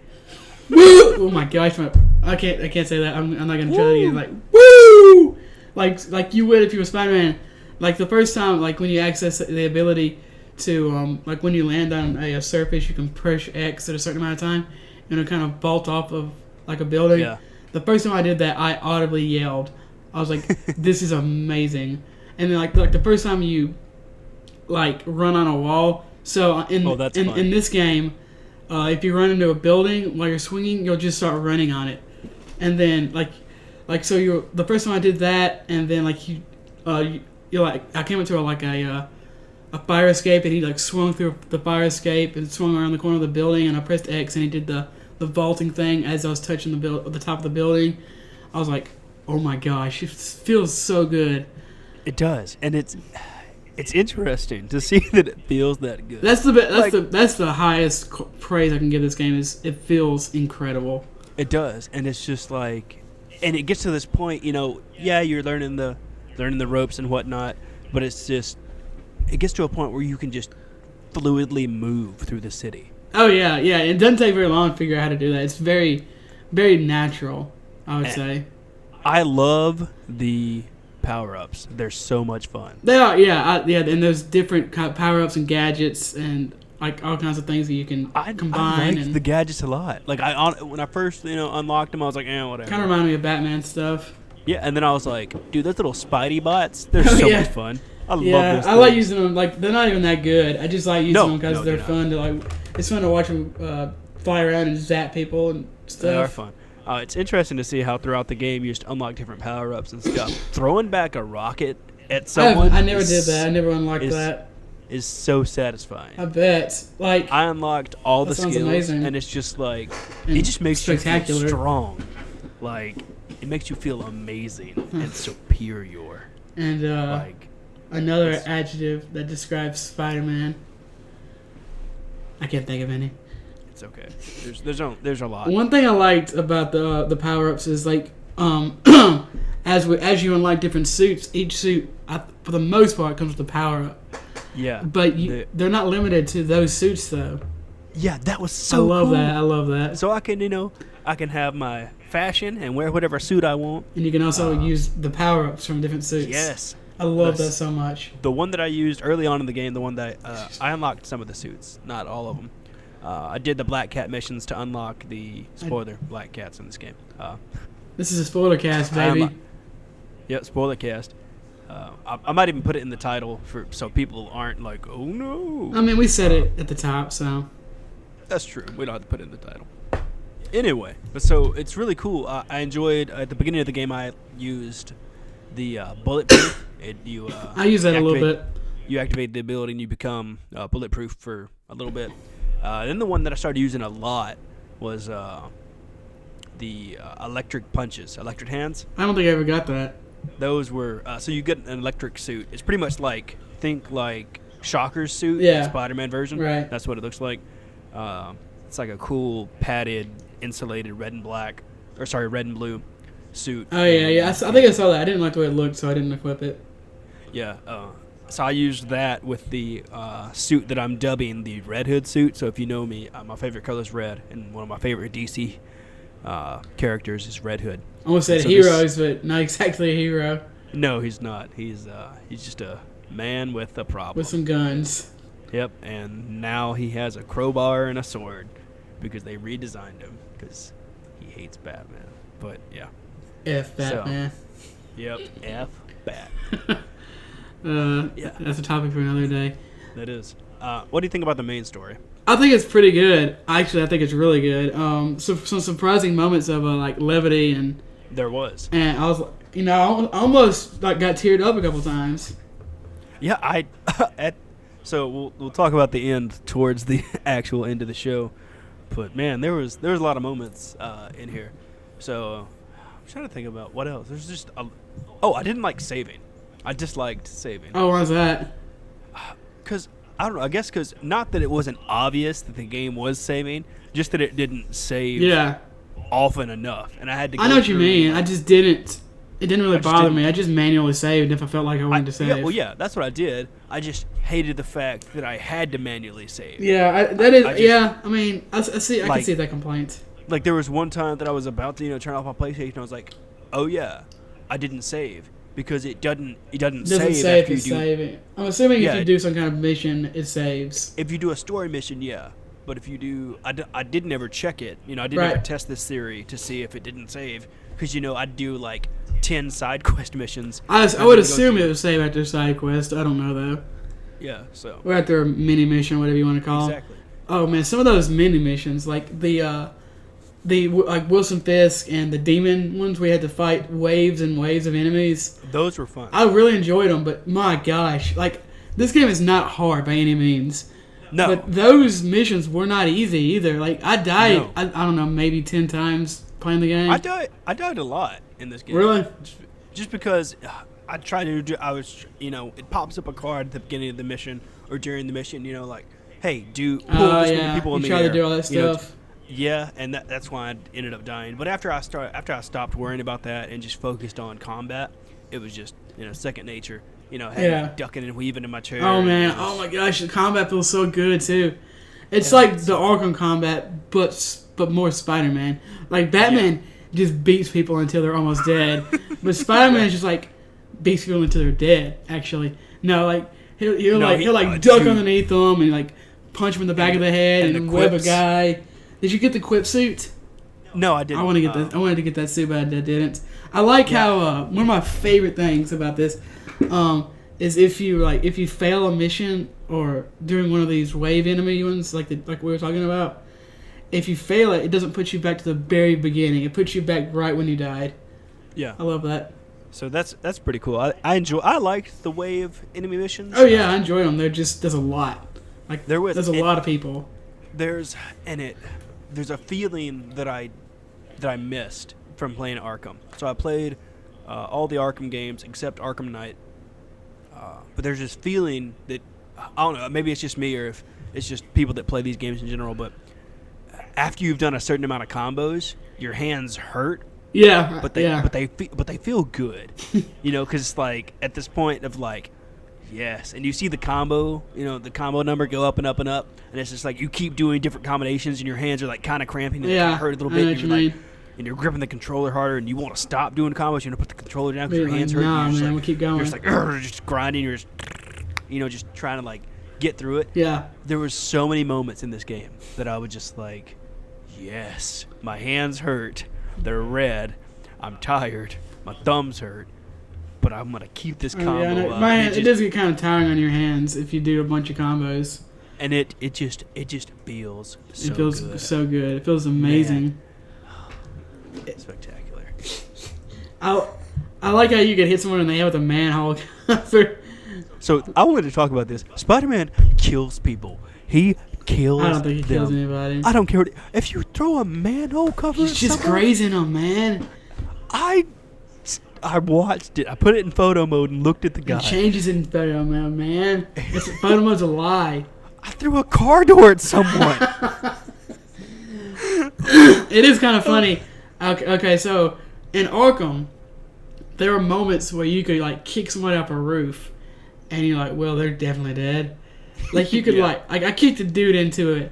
woo! Oh my gosh. I can't say that. I'm not going to try that again. Like, woo! Like you would if you were Spider-Man. Like, the first time, like, when you access the ability to like when you land on a surface, you can push X at a certain amount of time, and it'll kind of vault off of like a building. Yeah. The first time I did that, I audibly yelled. I was like, "This is amazing!" And then like the first time you like run on a wall. So in this game, if you run into a building while you're swinging, you'll just start running on it, and then so the first time I did that, and then like you're like I came up to a fire escape, and he like swung through the fire escape and swung around the corner of the building, and I pressed X, and he did the vaulting thing as I was touching the top of the building. I was like, oh my gosh, it feels so good. It does, and it's interesting to see that it feels that good. That's the highest praise I can give this game. Is it feels incredible. It does, and it's just like, and it gets to this point, you're learning the ropes and whatnot, but it gets to a point where you can just fluidly move through the city. Oh yeah. It doesn't take very long to figure out how to do that. It's very, very natural, I would say. I love the power-ups. They're so much fun. They are, yeah. And there's different power-ups and gadgets and like all kinds of things that you can combine. I liked the gadgets a lot. Like when I first unlocked them, I was like, whatever. Kind of reminded me of Batman stuff. Yeah, and then I was like, dude, those little Spidey bots, they're so much fun. I love those things. I like using them. Like they're not even that good. I just like using them because they're fun to like. It's fun to watch them fly around and zap people and stuff. They are fun. It's interesting to see how throughout the game you just unlock different power-ups and stuff. Throwing back a rocket at someone. I never did that. I never unlocked that. Is so satisfying. I bet. Like I unlocked all the skills, amazing. And it's just like it just makes you feel strong. Like it makes you feel amazing and superior. And another adjective that describes Spider-Man. I can't think of any. It's okay. There's a lot. One thing I liked about the power-ups is like as you unlock different suits, each suit for the most part comes with a power-up. Yeah. But they're not limited to those suits though. Yeah, that was so cool. I love that. So I can have my fashion and wear whatever suit I want. And you can also use the power-ups from different suits. Yes. I love that so much. The one that I used early on in the game, the one that I unlocked some of the suits, not all of them. I did the Black Cat missions to unlock the Black Cats in this game. This is a spoiler cast, baby. Yep, spoiler cast. I might even put it in the title so people aren't like, oh no. I mean, we said it at the top, so. That's true. We don't have to put it in the title. Anyway, so it's really cool. I enjoyed, at the beginning of the game, I used the bulletproof. I use that a little bit. You activate the ability and you become bulletproof for a little bit. Then the one that I started using a lot was the electric punches, electric hands. I don't think I ever got that. Those were so you get an electric suit. It's pretty much like Shocker's suit, yeah, the Spider-Man version. Right. That's what it looks like. It's like a cool padded, insulated red and blue suit. Oh yeah. I think I saw that. I didn't like the way it looked, so I didn't equip it. Yeah. So I used that with the suit that I'm dubbing the Red Hood suit. So if you know me, my favorite color is red, and one of my favorite DC characters is Red Hood. I almost said heroes, but not exactly a hero. No, he's not. He's just a man with a problem. With some guns. Yep, and now he has a crowbar and a sword because they redesigned him because he hates Batman. But yeah. F Batman. So, yep, F Bat. Yeah, that's a topic for another day. That is. What do you think about the main story? I think it's pretty good. Actually, I think it's really good. Some surprising moments of levity and. There was. And I was, I almost got teared up a couple times. Yeah, so we'll talk about the end towards the actual end of the show, but man, there was a lot of moments in here. So I'm trying to think about what else. There's just I didn't like saving. I disliked saving. Oh, why's that? Because I don't know. I guess because not that it wasn't obvious that the game was saving, just that it didn't save. Yeah. Often enough, and I had to. I know what you mean. I just didn't. It didn't really bother me. I just manually saved if I felt like I wanted to save. Yeah, that's what I did. I just hated the fact that I had to manually save. Yeah, I mean, I see. I can see that complaint. Like there was one time that I was about to turn off my PlayStation. I was like, oh yeah, I didn't save because it doesn't Doesn't save say after if you it's do. saving. I'm assuming if Yeah. you do some kind of mission, it saves. If you do a story mission, yeah. But if you do, I did never check it. I didn't ever test this theory to see if it didn't save. Because, I'd do like 10 side quest missions. I would assume it would save after side quest. I don't know, though. Yeah, so. Or after a mini mission, whatever you want to call Exactly. it. Oh, man, some of those mini missions, like the like Wilson Fisk and the demon ones, we had to fight waves and waves of enemies. Those were fun. I really enjoyed them, but my gosh, like, this game is not hard by any means. No. But those missions were not easy either. Like, I died, No. I don't know, maybe 10 times playing the game. I died a lot in this game. Really? Just because I tried to do, it pops up a card at the beginning of the mission or during the mission, like, hey, pull this many people in you the try air. to do all that stuff. Yeah, and that's why I ended up dying. But after I stopped worrying about that and just focused on combat, it was just, second nature. Ducking and weaving in my chair. Oh, man. Oh, my gosh. The combat feels so good, too. It's like the Arkham combat, but more Spider-Man. Like, Batman just beats people until they're almost dead. But Spider-Man is just, like, beats people until they're dead, actually. No, like, he'll duck underneath them and, like, punch him in the back of the head and web a guy. Did you get the quip suit? No, I didn't. I want to get that. I wanted to get that suit, but I didn't. I like how one of my favorite things about this is if you fail a mission or during one of these wave enemy ones, like we were talking about, if you fail it, it doesn't put you back to the very beginning. It puts you back right when you died. Yeah, I love that. So that's pretty cool. I liked the wave enemy missions. Oh yeah, I enjoyed them. There's a lot. Like there's a lot of people. There's a feeling that I missed from playing Arkham. So I played all the Arkham games except Arkham Knight. But there's this feeling that, I don't know, maybe it's just me or if it's just people that play these games in general, but after you've done a certain amount of combos, your hands hurt. Yeah, but they feel good, because it's like at this point of like, yes, and you see the combo, the combo number go up and up and up, and it's just like you keep doing different combinations, and your hands are like kind of cramping and hurt a little bit. And you're gripping the controller harder, and you want to stop doing combos. You want to put the controller down because your hands hurt. Nah, man, we'll keep going. You're just like just grinding. You're just trying to like get through it. Yeah. There were so many moments in this game that I would just like, yes, my hands hurt. They're red. I'm tired. My thumbs hurt. But I'm gonna keep this combo up. It does get kind of tiring on your hands if you do a bunch of combos. And it just feels so good. It feels so good. It feels amazing. Man. Spectacular. I like how you can hit someone in the head with a manhole cover. So I wanted to talk about this. Spider-Man kills people. He kills them. I don't think he kills anybody. I don't care. If you throw a manhole cover, he's just grazing them, man. I watched it. I put it in photo mode and looked at the guy. It changes in photo mode, man. Photo mode's a lie. I threw a car door at someone. It is kind of funny. Okay, so in Arkham, there are moments where you could like kick someone up a roof, and you're like, well, they're definitely dead. Like you could like I kicked a dude into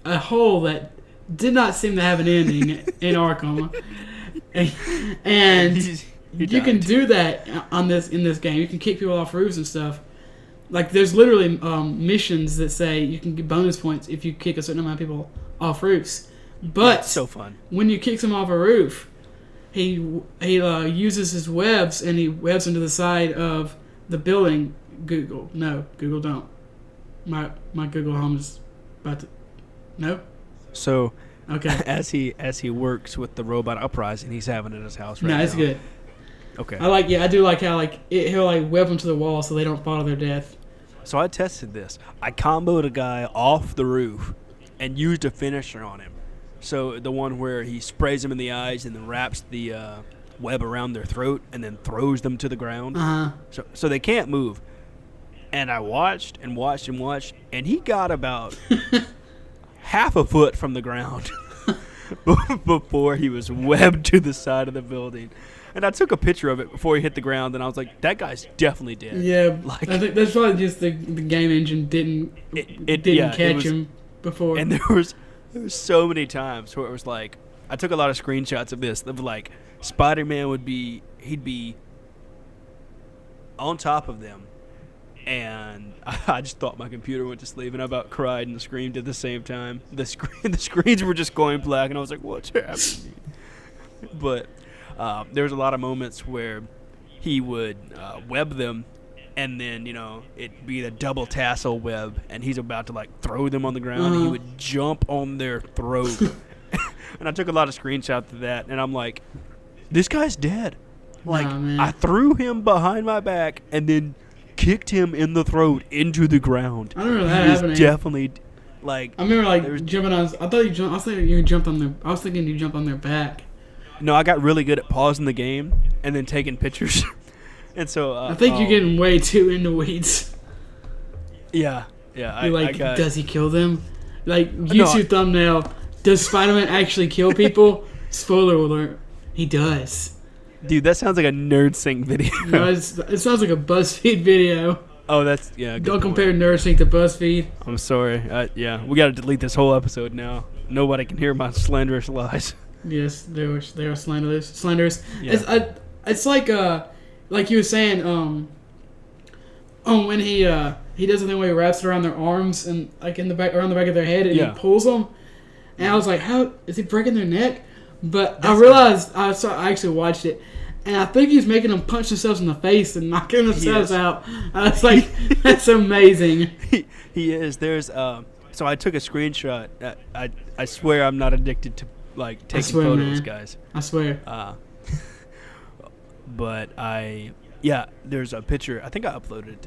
a hole that did not seem to have an ending in Arkham, and you can do that in this game. You can kick people off roofs and stuff. Like there's literally missions that say you can get bonus points if you kick a certain amount of people off roofs. But it's so fun. When you kick him off a roof, he uses his webs and he webs into the side of the building. Google don't. My Google Home is about to. No. So okay. As he works with the robot Uprising, he's having it at his house right now. No, it's good. Okay. I do like how he'll like web them to the wall so they don't fall to their death. So I tested this. I comboed a guy off the roof and used a finisher on him. So the one where he sprays them in the eyes and then wraps the web around their throat and then throws them to the ground. So they can't move. And I watched and watched and watched, and he got about half a foot from the ground before he was webbed to the side of the building. And I took a picture of it before he hit the ground, and I was like, that guy's definitely dead. Yeah, I think that's probably just the game engine didn't catch him before. And there was so many times where it was like, I took a lot of screenshots of this. Of like, Spider-Man he'd be on top of them, and I just thought my computer went to sleep, and I about cried and screamed at the same time. The screens were just going black, and I was like, "What's happening?" But there was a lot of moments where he would web them, and then it'd be the double tassel web, and he's about to like throw them on the ground. And he would jump on their throat, and I took a lot of screenshots of that, and I'm like, "This guy's dead." Like I threw him behind my back, and then kicked him in the throat into the ground. I don't remember that happening. Definitely, like I remember jumping on. I thought you jumped. I was thinking you jumped on their. I was thinking you jumped on their back. No, I got really good at pausing the game and then taking pictures. And so I think you're getting way too in the weeds. Yeah. You're does he kill them? Like YouTube thumbnail. Does Spider-Man actually kill people? Spoiler alert. He does. Dude, that sounds like a NerdSync video. No, it sounds like a BuzzFeed video. Oh, that's Don't compare NerdSync to BuzzFeed. I'm sorry. We got to delete this whole episode now. Nobody can hear my slanderous lies. Yes, they are slanderous. Yeah. It's like you were saying. When he does the thing where he wraps it around their arms and like around the back of their head and he pulls them, and I was like, how is he breaking their neck? But I realized I actually watched it, and I think he's making them punch themselves in the face and knocking themselves out. I was like, that's amazing. He is. There's so I took a screenshot. I swear I'm not addicted to like taking photos, guys. I swear. But there's a picture. I think I uploaded it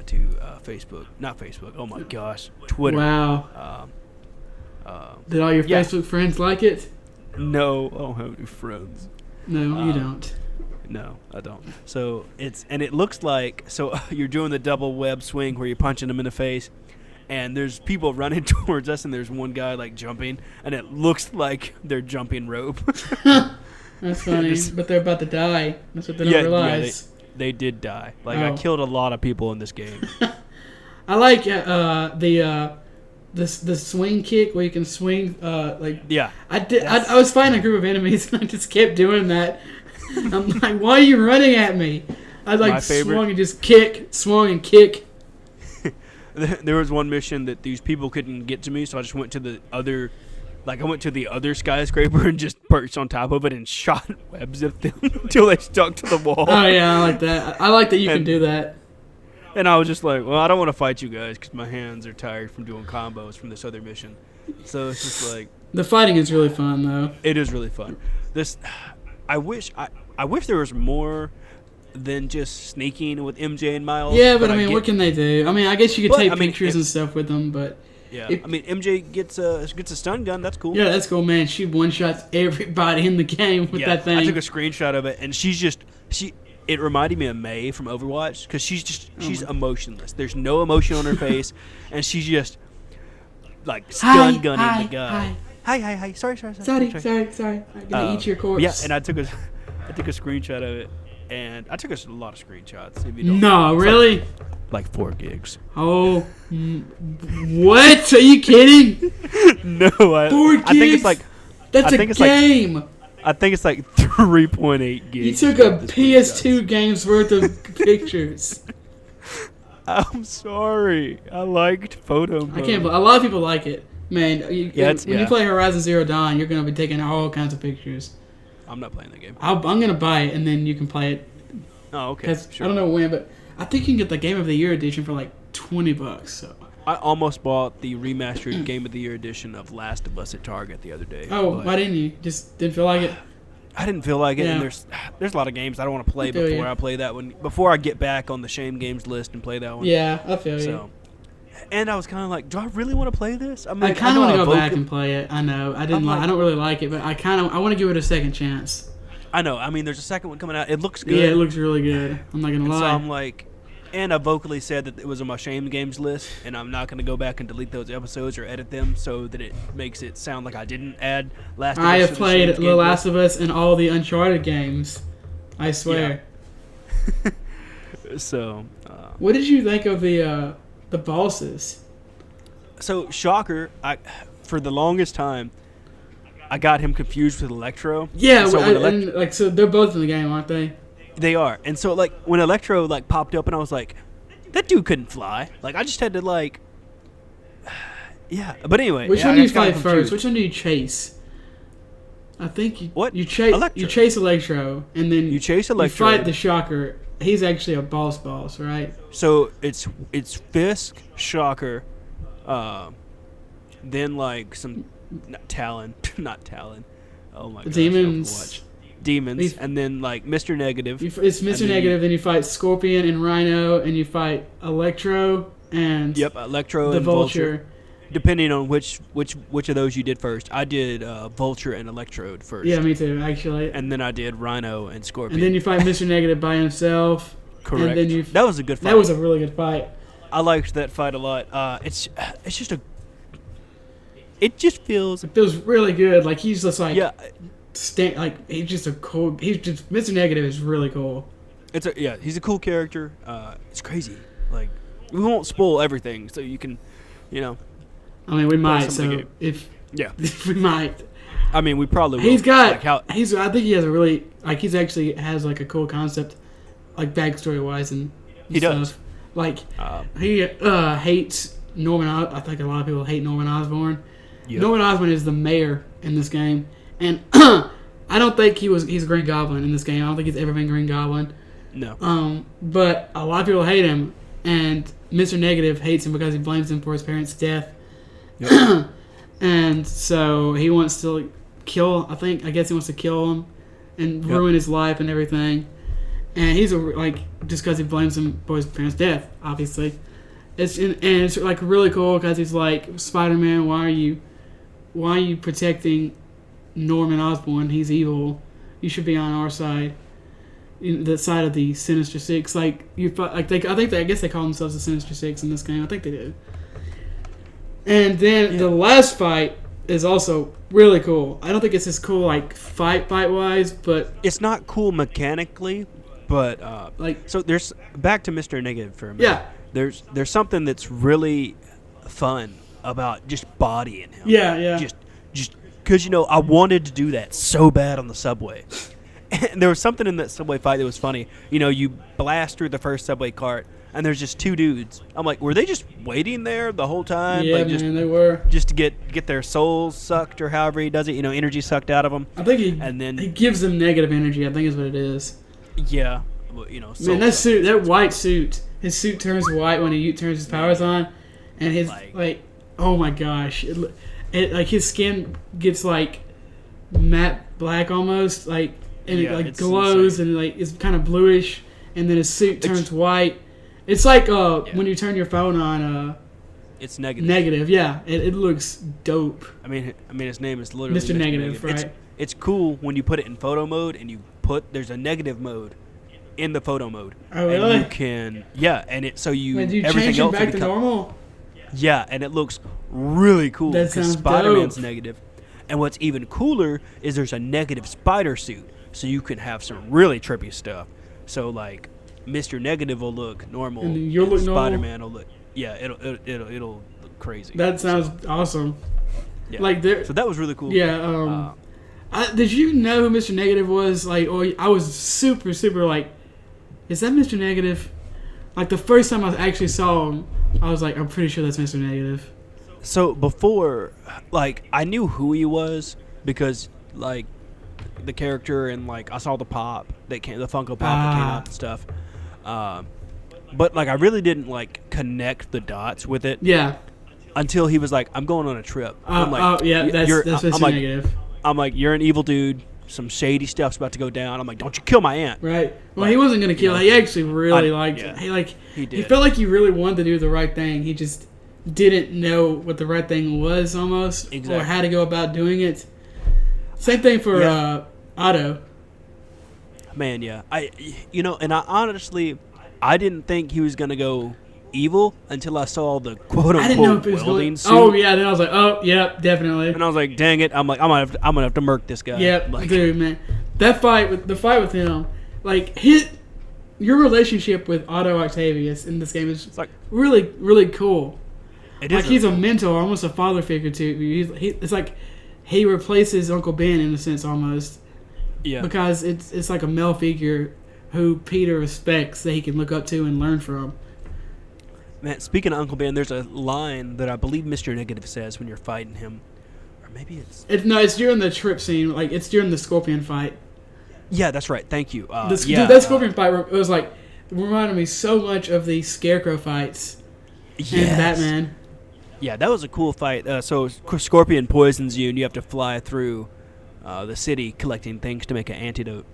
to Facebook. Not Facebook. Oh my gosh, Twitter. Wow. Did all your Facebook friends like it? No, I don't have any friends. No, you don't. No, I don't. So it looks like you're doing the double web swing where you're punching them in the face, and there's people running towards us, and there's one guy like jumping, and it looks like they're jumping rope. That's funny, but they're about to die. That's what they don't realize. Yeah, they did die. Like I killed a lot of people in this game. I like the swing kick where you can swing I was fighting a group of enemies and I just kept doing that. I'm like, why are you running at me? I swung and just swung and kick. There was one mission that these people couldn't get to me, so I just went to the other skyscraper and just perched on top of it and shot webs at them until they stuck to the wall. Oh yeah, I like that. I like that you can do that. And I was just like, well, I don't want to fight you guys because my hands are tired from doing combos from this other mission. So it's just like... The fighting is really fun, though. It is really fun. I wish there was more than just sneaking with MJ and Miles. Yeah, but I mean, what can they do? I mean, I guess you could take pictures and stuff with them, but... Yeah, MJ gets a stun gun. That's cool. Yeah, that's cool, man. She one-shots everybody in the game with that thing. I took a screenshot of it, and it reminded me of May from Overwatch because she's emotionless. There's no emotion on her face, and she's just like stun gunning the guy. Hi. Sorry. I'm gonna eat your corpse. Yeah, and I took a screenshot of it, and I took a lot of screenshots. If you don't know. Really? Like 4 gigs. Oh, what? Are you kidding? No, 4 gigs. I think it's like that's a game. I think it's like 3.8 gigs. You took a PS2 game's worth of pictures. I'm sorry. I liked photo mode. I can't. A lot of people like it, man. When you play Horizon Zero Dawn, you're gonna be taking all kinds of pictures. I'm not playing the game. I'm gonna buy it and then you can play it. Oh, okay. Sure. I don't know when, but I think you can get the Game of the Year edition for like $20. So I almost bought the remastered Game of the Year edition of Last of Us at Target the other day. Oh, why didn't you? Just didn't feel like it? I didn't feel like it, and there's a lot of games I don't want to play before I play that one. Before I get back on the Shame Games list and play that one. Yeah, I feel you. And I was kind of like, do I really want to play this? I mean, I kind of want to go back and play it. I know. I don't really like it, but I want to give it a second chance. I know. I mean, there's a second one coming out. It looks good. Yeah, it looks really good. I'm not gonna lie. So I'm like, and I vocally said that it was on my Shame Games list, and I'm not going to go back and delete those episodes or edit them so that it makes it sound like I didn't add Last of Us. I have played The Last of Us and all the Uncharted games. I swear. Yeah. So. What did you think of the bosses? So, shocker, for the longest time, I got him confused with Electro. Yeah, so they're both in the game, aren't they? They are. And so, like, when Electro, like, popped up and I was like, that dude couldn't fly. Like, I just had to, like... Yeah. But anyway. Which one do you fight first? Which one do you chase? I think you chase Electro, and then you chase Electro. You fight the Shocker. He's actually a boss, right? So it's Fisk, Shocker, then like some not Talon. Oh my god. Demons, and then like Mr. Negative. It's Mr. Negative, then you fight Scorpion and Rhino, and you fight Electro and Electro the and Vulture. Depending on which of those you did first. I did Vulture and Electrode first. Yeah, me too, actually. And then I did Rhino and Scorpion. And then you fight Mr. Negative by himself. Correct. And then that was a good fight. That was a really good fight. I liked that fight a lot. It's just a... It just feels... It feels really good. Like, he's just like... Yeah. He's just a cool... Mr. Negative is really cool. He's a cool character. It's crazy. Like, we won't spoil everything, so you can, I mean, we might. So if we might. I mean, we probably will. He's got. I think he has a really he's actually has like a cool concept, like backstory wise and he stuff. Does. Like he hates Norman. I think a lot of people hate Norman Osborn. Yep. Norman Osborn is the mayor in this game, and I don't think he's Green Goblin in this game. I don't think he's ever been Green Goblin. No. But a lot of people hate him, and Mr. Negative hates him because he blames him for his parents' death. Yep. And so he wants to kill. I guess he wants to kill him and ruin his life and everything. And he's just because he blames him for his parents' death. Obviously, it's like really cool because he's like, Spider-Man, why are you protecting Norman Osborn? He's evil. You should be on our side, the side of the Sinister Six. I guess they call themselves the Sinister Six in this game. I think they do. And then the last fight is also really cool. I don't think it's as cool like fight-wise, but... It's not cool mechanically, but... So there's... Back to Mr. Negative for a minute. Yeah. There's something that's really fun about just bodying him. Yeah. Just because, I wanted to do that so bad on the subway. And there was something in that subway fight that was funny. You blast through the first subway cart, and there's just two dudes. I'm like, were they just waiting there the whole time? Yeah, man, they were. Just to get their souls sucked or however he does it, energy sucked out of them. I think he gives them negative energy, I think is what it is. Yeah. Well, man, that white suit, his suit turns white when he turns his powers on, and his, oh my gosh. It his skin gets, matte black almost, and it glows, insane. And, it's kind of bluish, and then his suit turns white. It's like when you turn your phone on. It's negative. Negative, yeah. It looks dope. I mean, his name is literally Mr. Negative, right? It's cool when you put it in photo mode and there's a negative mode in the photo mode. Oh really? And you can, and it so you. Wait, do you everything change him else back to normal? Yeah, and it looks really cool because Spider-Man's dope. Negative. And what's even cooler is there's a negative spider suit, so you can have some really trippy stuff. So Mr. Negative will look normal, and you'll look Spider-Man normal. will look, it'll look crazy. That sounds awesome. Yeah. So that was really cool. Yeah. Did you know who Mr. Negative was? I was super, super is that Mr. Negative? The first time I actually saw him, I was like, I'm pretty sure that's Mr. Negative. So before, I knew who he was because, the character and, I saw the pop the Funko Pop that came out and stuff. But, I really didn't, connect the dots with it. Yeah. Until he was like, I'm going on a trip. That's Mr. Negative. I'm like, you're an evil dude. Some shady stuff's about to go down. I'm like, don't you kill my aunt. Right. Well, he wasn't going to kill her. He actually really liked it. He did. He felt like he really wanted to do the right thing. He just didn't know what the right thing was almost. Exactly. Or how to go about doing it. Same thing for Otto. Man, yeah. I honestly, I didn't think he was going to go evil until I saw the quote-unquote welding suit. Oh, yeah. Then I was like, oh, yeah, definitely. And I was like, dang it. I'm like, I'm gonna have to murk this guy. Yep, dude, man. The fight with him, your relationship with Otto Octavius in this game is really, really cool. It is he's a mentor, almost a father figure to you. It's like he replaces Uncle Ben in a sense almost. Yeah. Because it's like a male figure who Peter respects that he can look up to and learn from. Man, speaking of Uncle Ben, there's a line that I believe Mr. Negative says when you're fighting him. Or maybe it's during the trip scene. Like, it's during the Scorpion fight. Yeah, that's right. Thank you. Dude, that Scorpion fight, it was like, it reminded me so much of the Scarecrow fights in Batman. Yeah, that was a cool fight. So Scorpion poisons you, and you have to fly through the city collecting things to make an antidote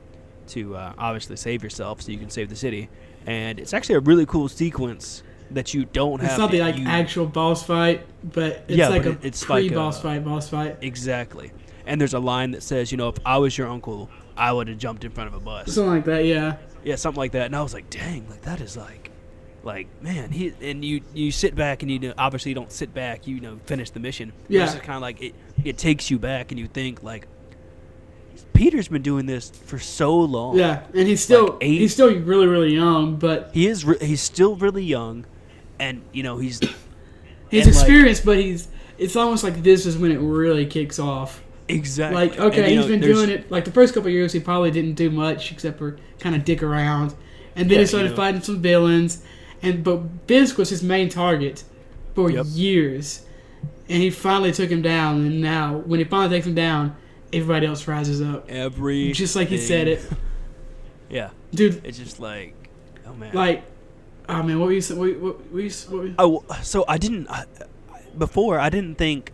to obviously save yourself so you can save the city. And it's actually a really cool sequence that you don't have. It's not the actual boss fight, but it's pre-boss fight. Exactly. And there's a line that says, if I was your uncle, I would have jumped in front of a bus. Something like that, yeah. Yeah, something like that. And I was like, dang, like that is like man, you sit back and obviously you don't sit back, finish the mission. Yeah. It's kind of like it takes you back and you think like Peter's been doing this for so long. Yeah, and he's still really, really young, but he's still really young, and he's experienced, but it's almost like this is when it really kicks off. Exactly. Like, okay, he's been doing it. Like the first couple of years, he probably didn't do much except for kind of dick around, and then he started fighting some villains, but Biz was his main target for years, and he finally took him down. And now, when he finally takes him down, everybody else rises up. Just like he said it. Yeah, dude. It's just like, oh man. Like, oh man, what were you saying? Oh, so I didn't think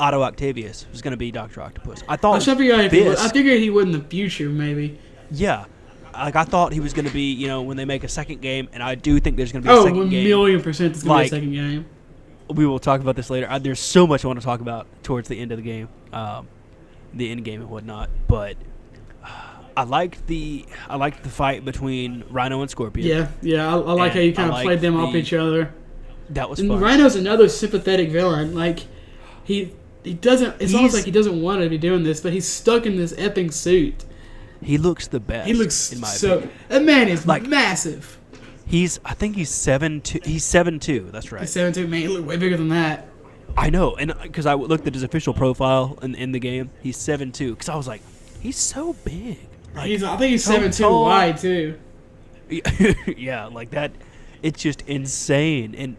Otto Octavius was going to be Dr. Octopus. I figured he would in the future, maybe. Yeah. Like, I thought he was going to be, when they make a second game, and I do think there's going to be a second game. 1,000,000% there's going to be a second game. We will talk about this later. There's so much I want to talk about towards the end of the game, the end game and whatnot. But I liked the fight between Rhino and Scorpion. Yeah. I like how you kind of played them off each other. That was and fun. Rhino's another sympathetic villain. Like, he doesn't. It's almost like he doesn't want to be doing this, but he's stuck in this epic suit. He looks the best. He looks in my opinion. That man is massive. I think he's 7'2". He's 7'2". That's right. He's 7'2". Man, he looked way bigger than that. I know, and because I looked at his official profile in the game, he's 7'2". Because I was like, he's so big. Like, I think he's 7'2" wide too. Yeah, like that. It's just insane, and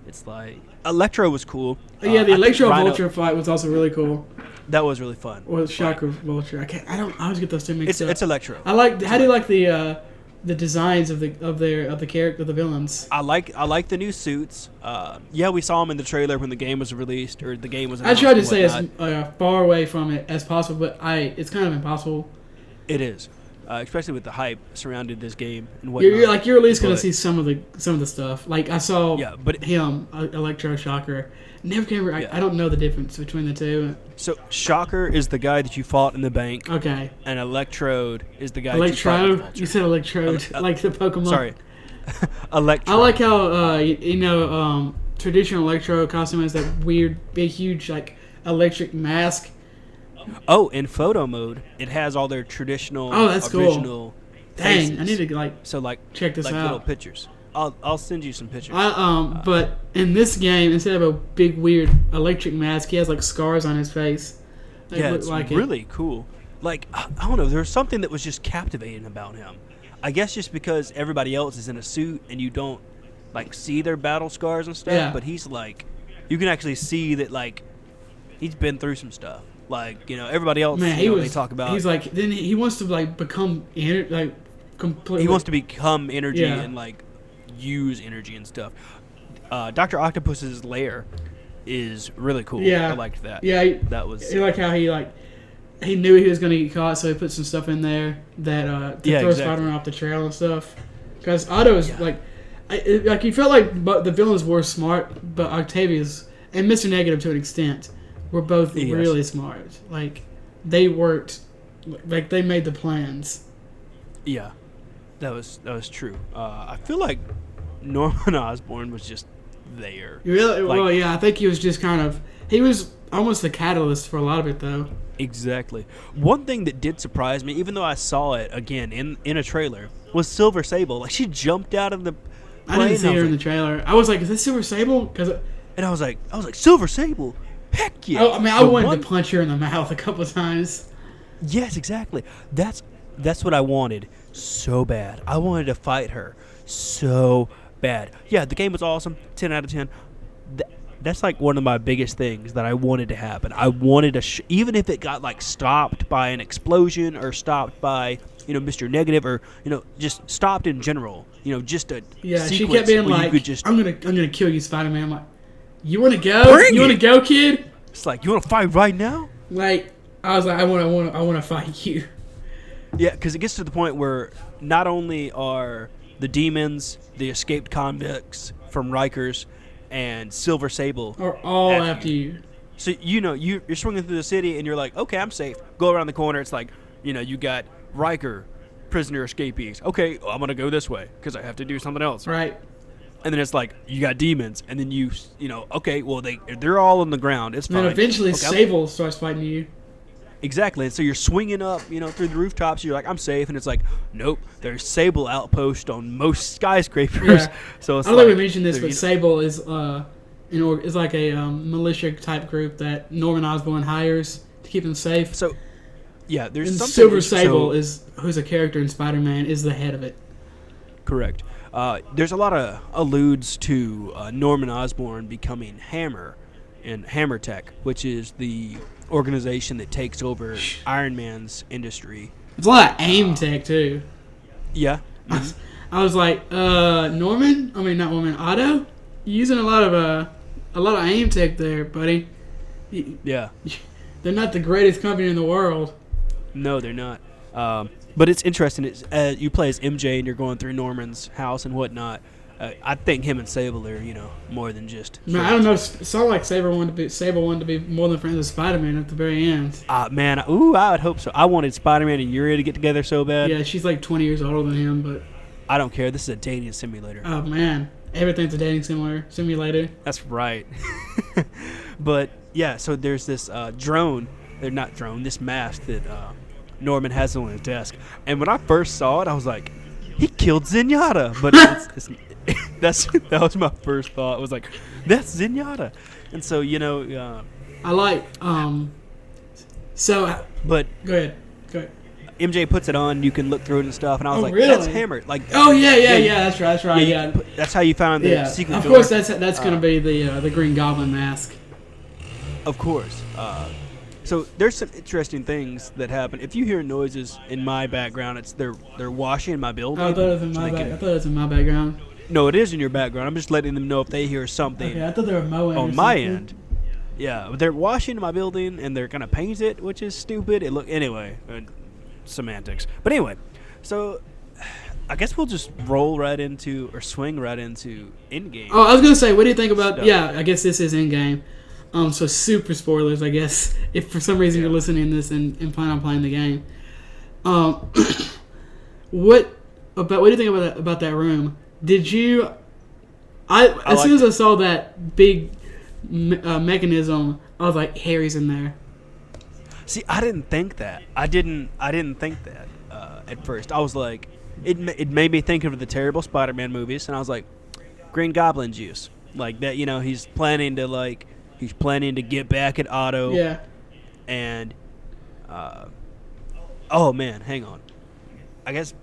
it's like Electro was cool. Yeah, the Electro Vulture fight was also really cool. That was really fun. Or Shocker Vulture. I always get those two mixed up. It's Electro. How do you like the designs of the character, the villains? I like the new suits. We saw them in the trailer when the game was released, or the game was announced. I tried to stay as far away from it as possible, but it's kind of impossible. It is, especially with the hype surrounding this game and whatnot. You're at least gonna see some of the stuff. Like I saw him, Electro, Shocker. Never came. I don't know the difference between the two. So Shocker is the guy that you fought in the bank. Okay. And Electrode is the guy. Electrode. You said Electrode, like the Pokemon. Sorry. Electrode. I like how traditional Electro costume has that weird, big, huge electric mask. Oh, in photo mode, it has all their traditional. Oh, that's original cool. Dang, faces. I need to check this out. Little pictures. I'll send you some pictures. But in this game, instead of a big weird electric mask, he has scars on his face. It's really cool. Like, I don't know, there's something that was just captivating about him. I guess just because everybody else is in a suit and you don't see their battle scars and stuff. Yeah. But he's you can actually see that he's been through some stuff. Everybody else, they talk about. He's then he wants to become completely. He wants to become energy and use energy and stuff. Dr. Octopus's lair is really cool. Yeah, I liked that. Yeah, that was. I like how he knew he was going to get caught, so he put some stuff in there that to throw Spider-Man off the trail and stuff. Because Otto is you felt like the villains were smart, but Octavius and Mr. Negative to an extent were both really smart. They worked, they made the plans. Yeah, that was true. I feel like Norman Osborn was just there. Really? Well, yeah, I think he was just he was almost the catalyst for a lot of it, though. Exactly. One thing that did surprise me, even though I saw it again in a trailer, was Silver Sable. She jumped out of the plane. I didn't see her in the trailer. I was like, "Is this Silver Sable?" And I was like, "Silver Sable, heck yeah!" I wanted to punch her in the mouth a couple of times. Yes, exactly. That's what I wanted. so bad. I wanted to fight her so bad. Yeah, the game was awesome. 10 out of 10. That's like one of my biggest things that I wanted to happen. I wanted to, even if it got like stopped by an explosion or stopped by, Mr. Negative, or just stopped in general. Just a She kept being like, I'm gonna kill you, Spider-Man. I'm like, you want to go? Want to go, kid? It's like, you want to fight right now? Like, I was like, I want to fight you. Yeah, because it gets to the point where not only are the demons, the escaped convicts from Rikers, and Silver Sable are all after you. So you're swinging through the city and you're like, okay, I'm safe. Go around the corner. It's like, you got Riker, prisoner escapees. Okay, I'm gonna go this way because I have to do something else. Right. And then it's like you got demons, and then okay, well they're all on the ground. It's fine. And then eventually Sable starts fighting you. Exactly, and so you're swinging up, through the rooftops. You're like, I'm safe, and it's like, nope, there's Sable outpost on most skyscrapers. Yeah. So it's I don't think we mentioned this, but Sable is is like a militia type group that Norman Osborn hires to keep him safe. So, yeah, there's and something. Silver Sable who's a character in Spider-Man, is the head of it. Correct. There's a lot of alludes to Norman Osborn becoming Hammer in Hammer Tech, which is the organization that takes over Iron Man's industry. It's a lot of AIM tech too. Yeah. Mm-hmm. I was like, Norman? I mean, not Norman. Otto? You're using a lot of AIM tech there, buddy. Yeah. They're not the greatest company in the world. No, they're not. But it's interesting. It's you play as MJ and you're going through Norman's house and whatnot. I think him and Sable are, more than just. Man, I don't know. It sounded like Sable wanted to be more than friends with Spider-Man at the very end. Man, I would hope so. I wanted Spider-Man and Yuri to get together so bad. Yeah, she's like 20 years older than him, but. I don't care. This is a dating simulator. Oh man, everything's a dating simulator. That's right. But yeah, so there's this drone. They're not drone. This mask that Norman has on his desk. And when I first saw it, I was like, he killed Zenyatta. But that was my first thought. It was like, that's Zenyatta. And so, I like, But go ahead. MJ puts it on, you can look through it and stuff, and I was like, really? That's Hammer. Like, yeah, that's right. Yeah. That's how you found the secret of door. Course, that's going to be the Green Goblin mask. Of course. So there's some interesting things that happen. If you hear noises in my background, it's they're washing my building. Oh, I thought it was in I thought it was in my background. No, it is in your background. I'm just letting them know if they hear something. Okay, I thought they were mowing on my end. Yeah, they're washing my building and they're gonna paint it, which is stupid. Semantics. But anyway, so I guess we'll just swing right into Endgame. Oh, I was gonna say, what do you think about? Yeah, I guess this is Endgame. So super spoilers, I guess. If for some reason you're listening to this and plan on playing the game, what do you think about that room? Did you? As soon as I saw that big mechanism, I was like, Harry's in there. See, I didn't think that. I didn't think that at first. I was like, it made me think of the terrible Spider-Man movies, and I was like, Green Goblin juice, like that. He's planning to get back at Otto. Yeah. And, oh man, hang on. I guess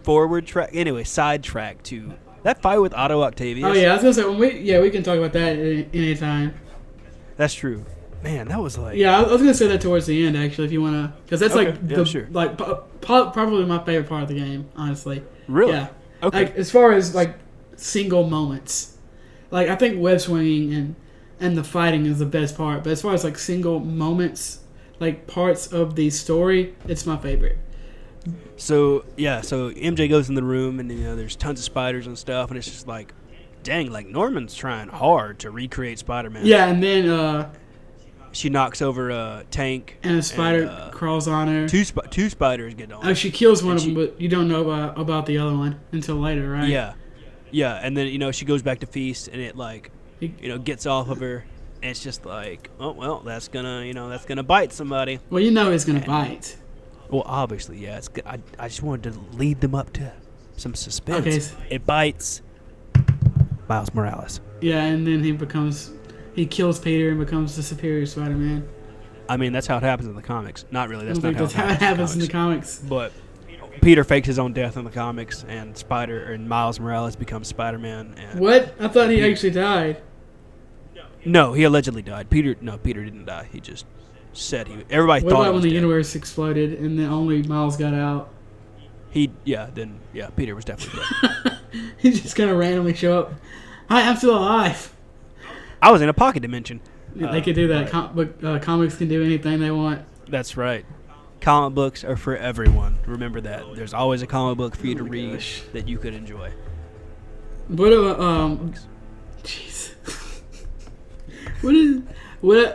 forward track. Anyway, side track to that fight with Otto Octavius. Oh yeah, I was gonna say we can talk about that any time. That's true. Man, that was like. Yeah, I was gonna say that towards the end actually, if you wanna, because that's sure. Probably my favorite part of the game, honestly. Really? Yeah. Okay. Like as far as like single moments, like I think web swinging and the fighting is the best part, but as far as like single moments, like parts of the story, it's my favorite. So MJ goes in the room and there's tons of spiders and stuff, and it's just like, dang, like Norman's trying hard to recreate Spider-Man. Yeah, and then she knocks over a tank, and a spider crawls on her. Two spiders get on. Oh, she kills one of them, but you don't know about the other one until later, right? Yeah, and then she goes back to feast, and it like gets off of her, and it's just like, oh well, that's gonna bite somebody. Well, it's gonna bite. Well, obviously, yeah. It's good. I just wanted to lead them up to some suspense. Okay. It bites Miles Morales. Yeah, and then he kills Peter and becomes the superior Spider-Man. I mean, that's how it happens in the comics. Not really. That's not how it happens in the comics. But Peter fakes his own death in the comics, and Miles Morales becomes Spider-Man. And What? I thought he actually died. No, he allegedly died. Peter didn't die. He just said he. Everybody What thought. about when the dead. universe exploded and then only Miles got out? Peter was definitely dead. He just kind of randomly show up. Hi, I'm still alive. I was in a pocket dimension. They could do that. Comics can do anything they want. That's right. Comic books are for everyone. Remember that. There's always a comic book for you to read that you could enjoy. What jeez.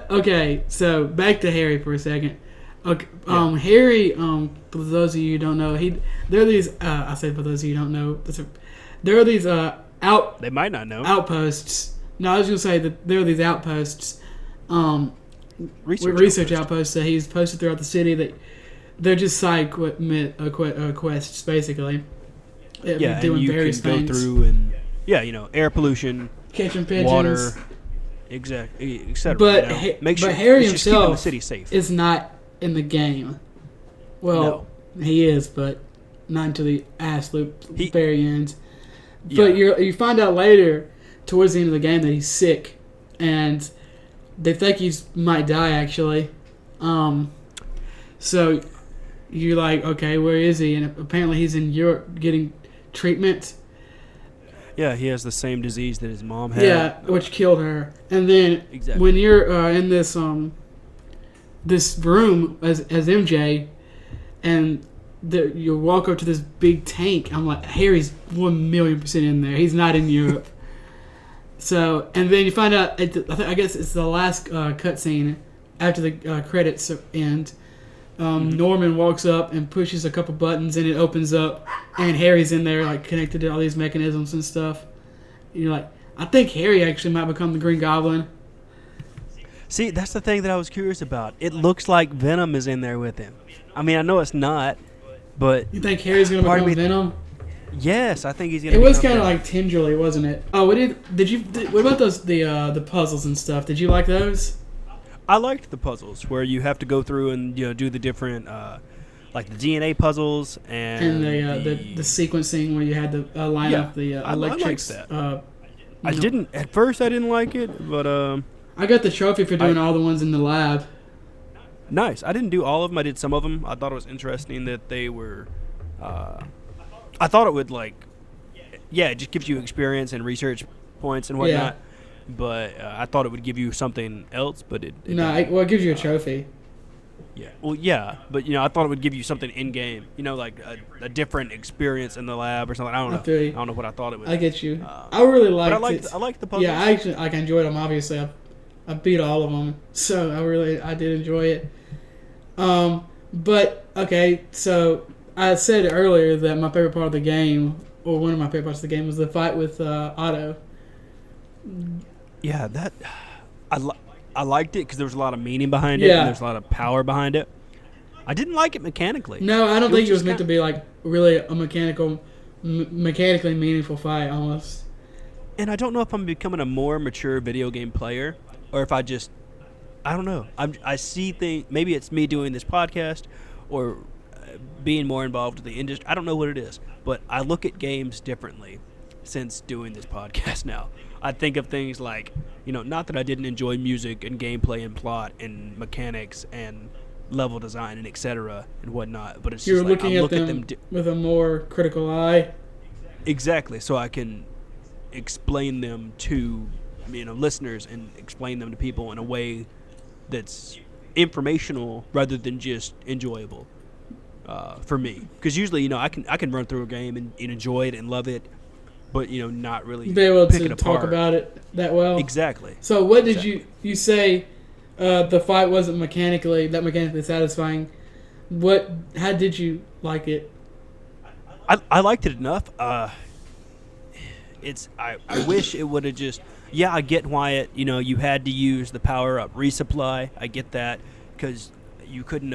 Okay, so back to Harry for a second. Okay, Harry, for those of you who don't know, there are these, I say for those of you who don't know, there are these, They might not know. Outposts. No, I was going to say that there are these outposts, research outposts that he's posted throughout the city that they're just side quests, basically. Yeah, doing and you various can things. go through and, air pollution, Catching pigeons. water, exactly, etc. But, Make sure but Harry it's just keeping the himself city safe. is not in the game. Well, he is, but not until the very end. But you find out later, towards the end of the game, that he's sick, and they think he might die, actually. So you're like, okay, where is he? And apparently he's in Europe getting treatment. Yeah, he has the same disease that his mom had. Yeah, which killed her. And then when you're in this room as MJ, and you walk up to this big tank, I'm like, Harry's 1,000,000% in there. He's not in Europe. So, and then you find out, I guess it's the last cutscene after the credits end. Norman walks up and pushes a couple buttons, and it opens up, and Harry's in there, like, connected to all these mechanisms and stuff. And you're like, I think Harry actually might become the Green Goblin. See, that's the thing that I was curious about. It looks like Venom is in there with him. I mean, I know it's not, but you think Harry's gonna become Venom? Yes, I think he's gonna. It was kind of like Tinderly, wasn't it? Oh, what about those the puzzles and stuff? Did you like those? I liked the puzzles where you have to go through and do the different, like the DNA puzzles and the sequencing where you had to line up the electrics. I liked that. I didn't at first. I didn't like it, but I got the trophy for doing all the ones in the lab. Nice. I didn't do all of them. I did some of them. I thought it was interesting that they were. I thought it would it just gives you experience and research points and whatnot. Yeah. But I thought it would give you something else, but it it gives you a trophy. Yeah. Well, yeah, but I thought it would give you something in game. Like a different experience in the lab or something. I don't know. I don't know what I thought it would. I get you. I really liked it. I liked the puzzles. Yeah, I actually enjoyed them. Obviously, I beat all of them, so I did enjoy it. But okay, so I said earlier that my favorite part of the game, or one of my favorite parts of the game, was the fight with Otto. Yeah, that I liked it because there was a lot of meaning behind it, and there's a lot of power behind it. I didn't like it mechanically. No, I don't think it was meant to be like really a mechanically meaningful fight almost. And I don't know if I'm becoming a more mature video game player, or if I don't know. I see things. Maybe it's me doing this podcast, or being more involved with the industry. I don't know what it is, but I look at games differently since doing this podcast now. I think of things like, not that I didn't enjoy music and gameplay and plot and mechanics and level design and etc. and whatnot, but it's You're just looking at them with a more critical eye. Exactly, so I can explain them to listeners and explain them to people in a way that's informational rather than just enjoyable for me. Because usually, I can run through a game and enjoy it and love it, but not really be able to talk about it that well. Exactly. So what did you say? The fight wasn't mechanically satisfying. How did you like it? I liked it enough. I wish it would have just. Yeah, I get why you had to use the power up resupply. I get that because you'd run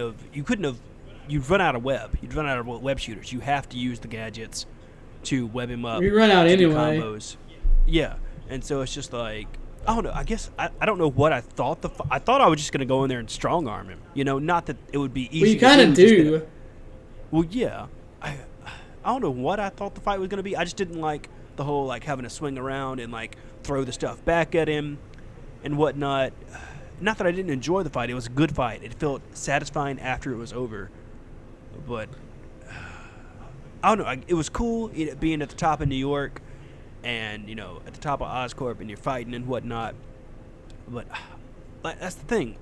out of web. You'd run out of web shooters. You have to use the gadgets to web him up. You run out anyway. Combos. Yeah, and so it's just like, I don't know. I guess I don't know what I thought. I thought I was just gonna go in there and strong arm him. Not that it would be easy. Well, you kind of do. Well, yeah, I don't know what I thought the fight was going to be. I just didn't like the whole like having to swing around and like throw the stuff back at him and whatnot. Not that I didn't enjoy the fight. It was a good fight. It felt satisfying after it was over. But I don't know. It was cool being at the top of New York and, you know, at the top of Oscorp and you're fighting and whatnot. But that's the thing.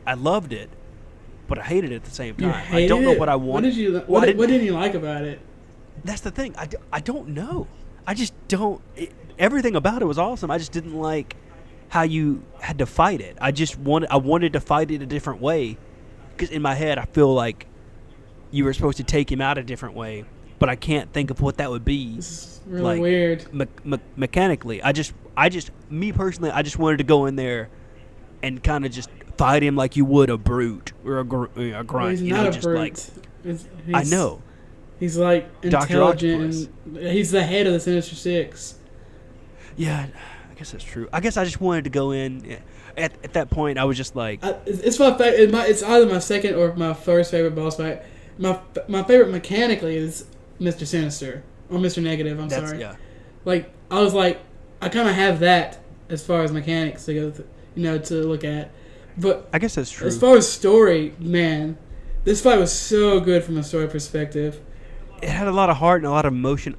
I loved it, but I hated it at the same time. I don't know what I wanted. What didn't you like about it? That's the thing. I don't know. I just don't. Everything about it was awesome. I just didn't like how you had to fight it. I wanted to fight it a different way, because in my head I feel like you were supposed to take him out a different way, but I can't think of what that would be. This is really weird. Mechanically, me personally, I just wanted to go in there and kind of just fight him like you would a brute or a grunt. Well, he's not a brute. I know. He's like intelligent, and he's the head of the Sinister Six. Yeah, I guess that's true. I guess I just wanted to go in. At that point, I was just like, it's either my second or my first favorite boss fight. My favorite mechanically is Mr. Sinister or Mr. Negative. I'm sorry. Yeah. Like I kind of have that as far as mechanics to go to look at, but I guess that's true. As far as story, man, this fight was so good from a story perspective. It had a lot of heart and a lot of emotion.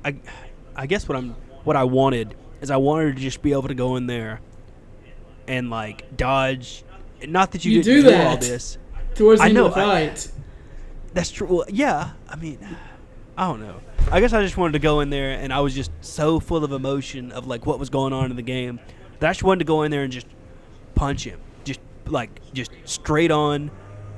I guess what I wanted is I wanted to just be able to go in there and like dodge. Not that you didn't do all this towards the end of the fight. That's true. Well, yeah, I mean, I don't know. I guess I just wanted to go in there, and I was just so full of emotion of like what was going on in the game that I just wanted to go in there and just punch him, just straight on,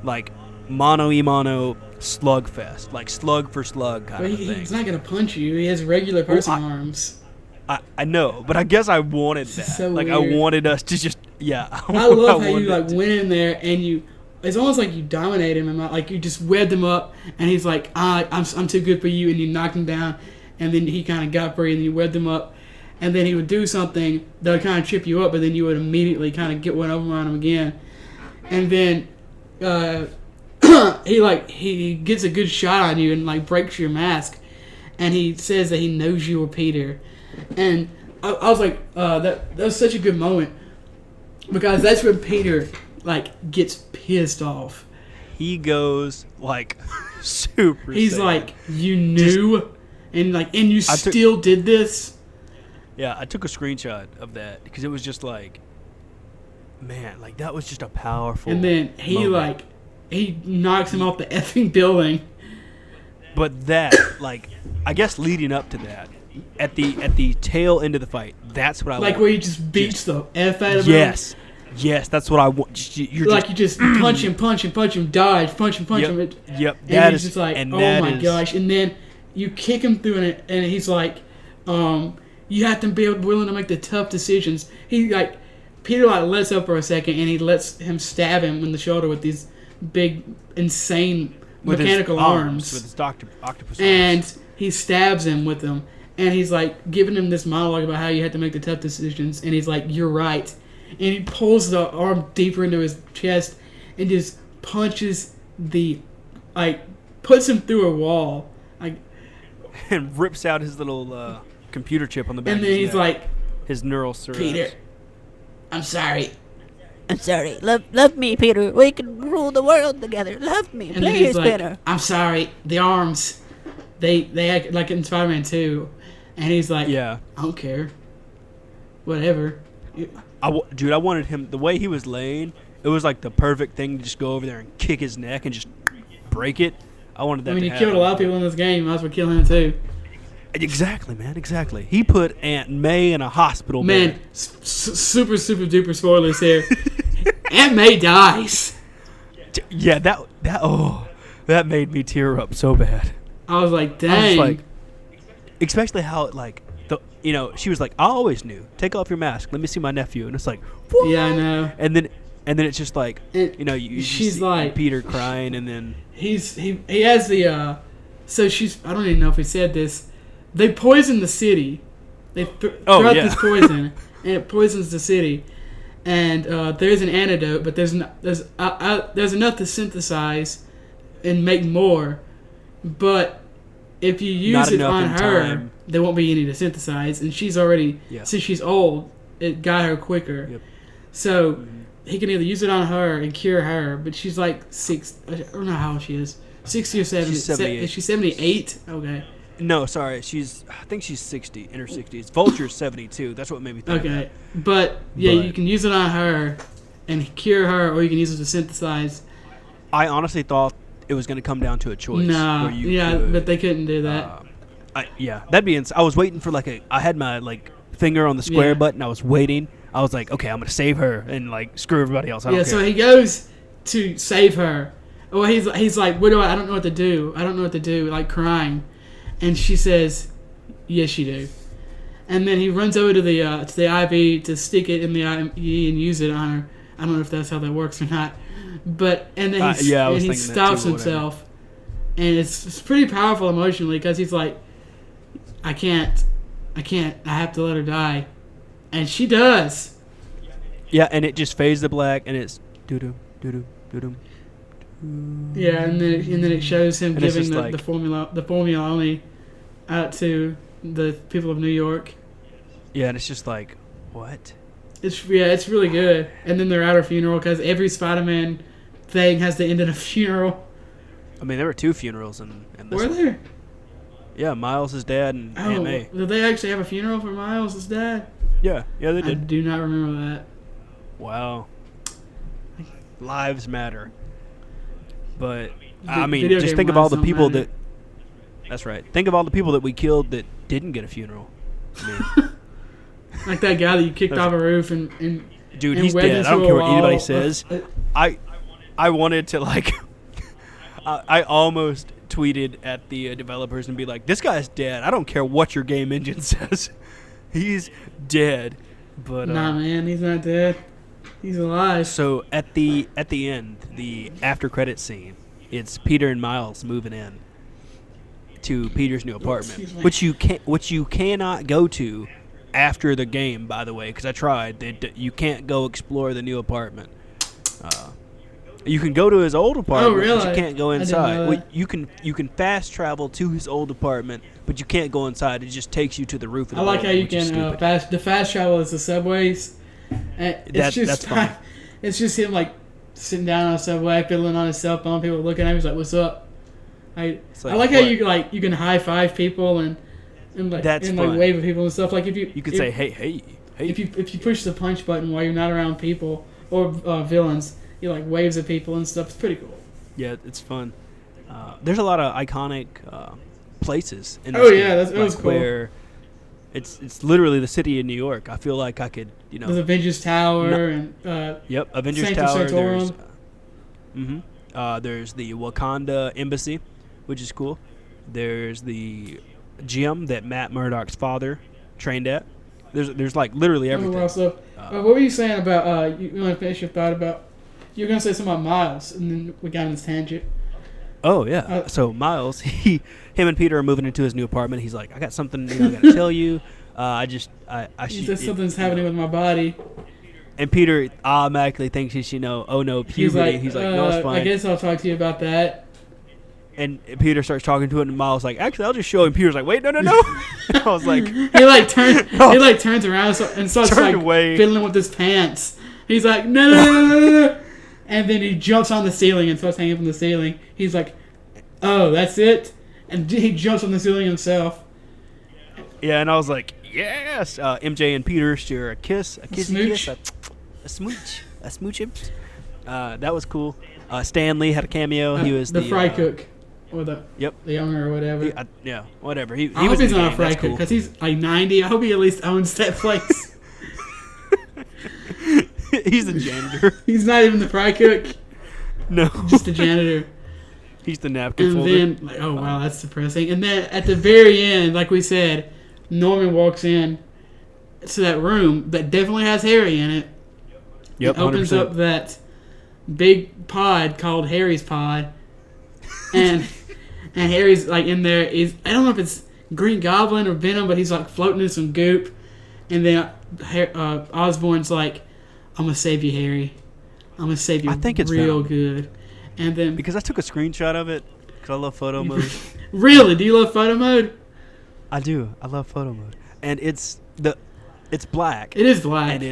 like mano-a-mano slugfest, like slug for slug kind of thing. He's not gonna punch you. He has regular person arms. I know, but I guess I wanted that. So like weird. I wanted us to just I love how you like went in there and it's almost like you dominate him and like you just wed him up and he's like, I'm too good for you, and you knocked him down, and then he kind of got free and you wed him up, and then he would do something that would kind of trip you up, but then you would immediately kind of get one over on him again, and then he gets a good shot on you and like breaks your mask, and he says that he knows you were Peter, and I was like, that was such a good moment, because that's when Peter like gets pissed off. He goes like super. He's like, you knew, and you still did this. Yeah, I took a screenshot of that because it was just like, man, like that was just a powerful. And then he knocks him off the effing building. But that, like, I guess leading up to that, at the tail end of the fight, that's what I like. Where he just beats the F out of him. Yes, that's what I want. You just punch him, dodge, punch him. Yep. And he's just like, oh my gosh. And then you kick him through it, and he's like, you have to be willing to make the tough decisions. Peter lets up for a second, and he lets him stab him in the shoulder with these big, insane mechanical arms. With his octopus arms. And he stabs him with them. And he's like giving him this monologue about how you have to make the tough decisions. And he's like, you're right. And he pulls the arm deeper into his chest and just punches puts him through a wall. And rips out his little computer chip on the back of his neck. And then he's like, his neural syrup. Peter, I'm sorry. Love me, Peter. We can rule the world together. Love me. And then he's like, I'm sorry. The arms, they act like in Spider-Man 2. And he's like, yeah, I don't care. Whatever. Dude, I wanted him, the way he was laying, it was like the perfect thing to just go over there and kick his neck and just break it. I wanted that to happen. You killed a lot of people in this game. You might as well kill him too. Exactly, man. Exactly. He put Aunt May in a hospital bed. Man, super duper spoilers here. Aunt May dies. Yeah, that made me tear up so bad. I was like, dang. I was like, especially how she was like, I always knew. Take off your mask. Let me see my nephew. And it's like, what? Yeah, I know. And then it's just like, she's like Peter crying, and then he has the so she's, I don't even know if he said this. They poison the city. They throw out this poison, and it poisons the city. And there's an antidote, but there's enough to synthesize and make more. But if you use Not it enough on in her, time. there won't be any to synthesize, and she's already since she's old, it got her quicker. Yep. So he can either use it on her and cure her, but she's like I don't know how old she is, 60 or 70. She's 78. Is she 78? Okay. No, sorry. I think she's 60, in her 60s. Vulture's 72. That's what made me think. Okay, but you can use it on her and cure her, or you can use it to synthesize. I honestly thought it was going to come down to a choice. No, could, but they couldn't do that. That'd be. I was waiting for I had my finger on the square button. I was waiting. I was like, okay, I'm going to save her and screw everybody else. I don't care. So he goes to save her. Well, he's like, I don't know what to do. I don't know what to do. Like crying, and she says, yes, you do. And then he runs over to the IV to stick it in the IV and use it on her. I don't know if that's how that works or not. But and then he stops himself, and it's pretty powerful emotionally because he's like, I can't, I have to let her die, and she does. Yeah, and it just fades to black, and it's doo-doo, doo-doo, doo-doo. Yeah, and then it shows him and giving the formula only out to the people of New York. Yeah, and it's just like, what? It's really good. And then they're at her funeral because every Spider-Man thing has to end in a funeral. I mean, there were 2 funerals in this. Were there? Yeah, Miles' dad and Aunt May. Did they actually have a funeral for Miles' dad? Yeah, they did. I do not remember that. Wow. Lives matter. But, just think of all the people that... That's right. Think of all the people that we killed that didn't get a funeral. I mean, like that guy that you kicked off a roof and dude, he's dead. I don't care what anybody says. I wanted to I almost tweeted at the developers and be like, "This guy's dead. I don't care what your game engine says. He's dead." But nah, man, he's not dead. He's alive. So at the end, the after credit scene, it's Peter and Miles moving in to Peter's new apartment, which you cannot go to after the game, by the way, because I tried. You can't go explore the new apartment. You can go to his old apartment, but you can't go inside. Well, you can fast travel to his old apartment, but you can't go inside. It just takes you to the roof of the building. I like how you can fast travel is the subways. That's fine. It's just him sitting down on a subway, fiddling on his cell phone. People looking at him. He's like, "What's up?" I like how you can high five people and wave at people and stuff. Like if you can say hey. If you push the punch button while you're not around people or villains, he waves at people and stuff. It's pretty cool. Yeah, it's fun. There's a lot of iconic places in this game. That was cool. Where it's literally the city of New York. I feel like I could, There's Avengers Tower and Avengers Tower. There's the Wakanda Embassy, which is cool. There's the gym that Matt Murdock's father trained at. There's literally everything. What were you saying about you want to finish your thought about? You were gonna say something about Miles, and then we got on this tangent. Oh yeah. So Miles, him and Peter are moving into his new apartment. He's like, I got something I gotta tell you. Something's happening with my body. And Peter automatically thinks he should know. Oh no, puberty. He's like, no, it's fine. I guess I'll talk to you about that. And Peter starts talking to it, and Miles like, actually, I'll just show him. Peter's like, wait, no. And I was like, he turns around and starts fiddling with his pants. He's like, no. And then he jumps on the ceiling and starts hanging from the ceiling. He's like, oh, that's it? And he jumps on the ceiling himself. Yeah, and I was like, yes. MJ and Peter share a kiss, a kissy kiss, a smooch. That was cool. Stan Lee had a cameo. He was the fry cook. Or the owner or whatever. Whatever. I hope he's not a fry cook because he's 90. I hope he at least owns that place. He's the janitor. He's not even the fry cook. No. Just the janitor. He's the napkin folder. And then, oh wow, that's depressing. And then at the very end, like we said, Norman walks in to that room that definitely has Harry in it. Yep, and opens 100%. up that big pod called Harry's pod. And Harry's in there. I don't know if it's Green Goblin or Venom, but he's floating in some goop. And then Osborn's like, I'm going to save you, Harry. I'm going to save you. I think it's real Venom. Good. And then because I took a screenshot of it, because I love photo mode. Really? Do you love photo mode? I do. I love photo mode, and it's black. It is black, and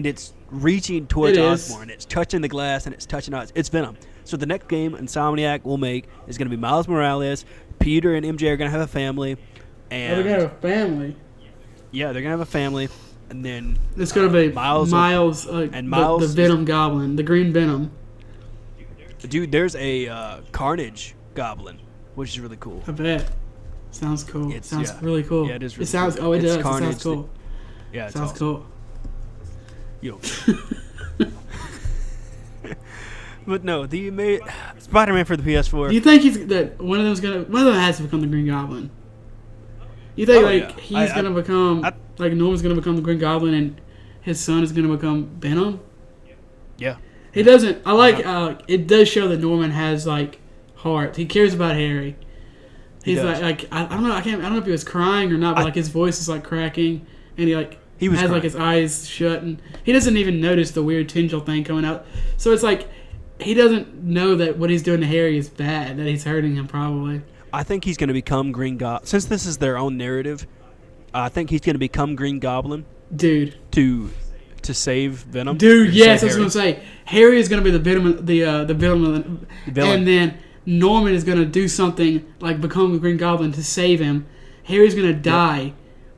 it's reaching towards Osborn. It's touching the glass, and it's touching us. It's Venom. So the next game Insomniac will make is going to be Miles Morales. Peter and MJ are going to have a family, and they're gonna have a family. Yeah, they're going to have a family, and then it's going to be Miles, the Venom Goblin, the Green Venom. Dude, there's a Carnage Goblin, which is really cool. I bet. Sounds cool. It sounds really cool. Yeah, it is really It sounds. cool. Oh, it It's does. Carnage It sounds cool. Yeah, it sounds awesome. cool. You don't. But no, Spider-Man for the PS4. Do you think one of them has to become the Green Goblin? You think he's gonna become Norman's gonna become the Green Goblin and his son is gonna become Venom? Yeah. He doesn't. I like. It does show that Norman has heart. He cares about Harry. He's I don't know. I don't know if he was crying or not, but his voice is cracking, and he has crying. his eyes shut, and he doesn't even notice the weird tendril thing coming out. So it's he doesn't know that what he's doing to Harry is bad. That he's hurting him probably. I think he's going to become Green Goblin. Since this is their own narrative, I think he's going to become Green Goblin. Dude. To save Venom. Dude, yes, that's what I'm saying. Harry is going to be the Venom, the villain, and then Norman is going to do something become the Green Goblin to save him. Harry's going to die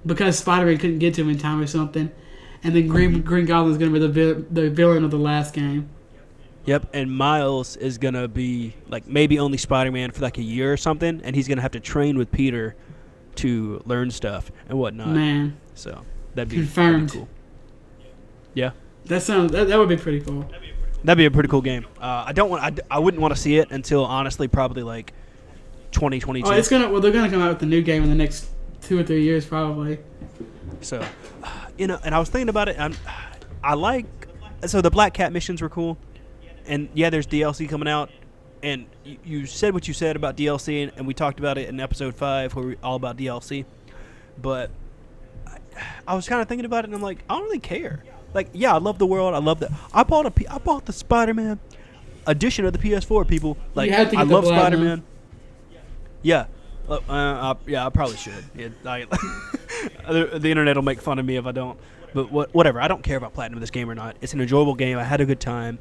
because Spider-Man couldn't get to him in time or something, and then Green Goblin is going to be the villain of the last game. Yep, and Miles is going to be maybe only Spider-Man for a year or something, and he's going to have to train with Peter to learn stuff and whatnot. Man. So that'd be confirmed. Cool. Yeah. That would be pretty cool. That'd be a pretty cool game. I wouldn't want to see it until honestly probably 2022. Oh, they're gonna come out with a new game in the next 2 or 3 years probably. So, and I was thinking about it. So the Black Cat missions were cool, and yeah, there's DLC coming out. And you said what you said about DLC, and we talked about it in episode 5, where we all about DLC. But I was kind of thinking about it, and I'm like, I don't really care. Yeah, I love the world. I love that. I bought the Spider-Man edition of the PS4. People I love Spider-Man. Yeah, I probably should. The internet will make fun of me if I don't. But whatever. I don't care about platinum of this game or not. It's an enjoyable game. I had a good time.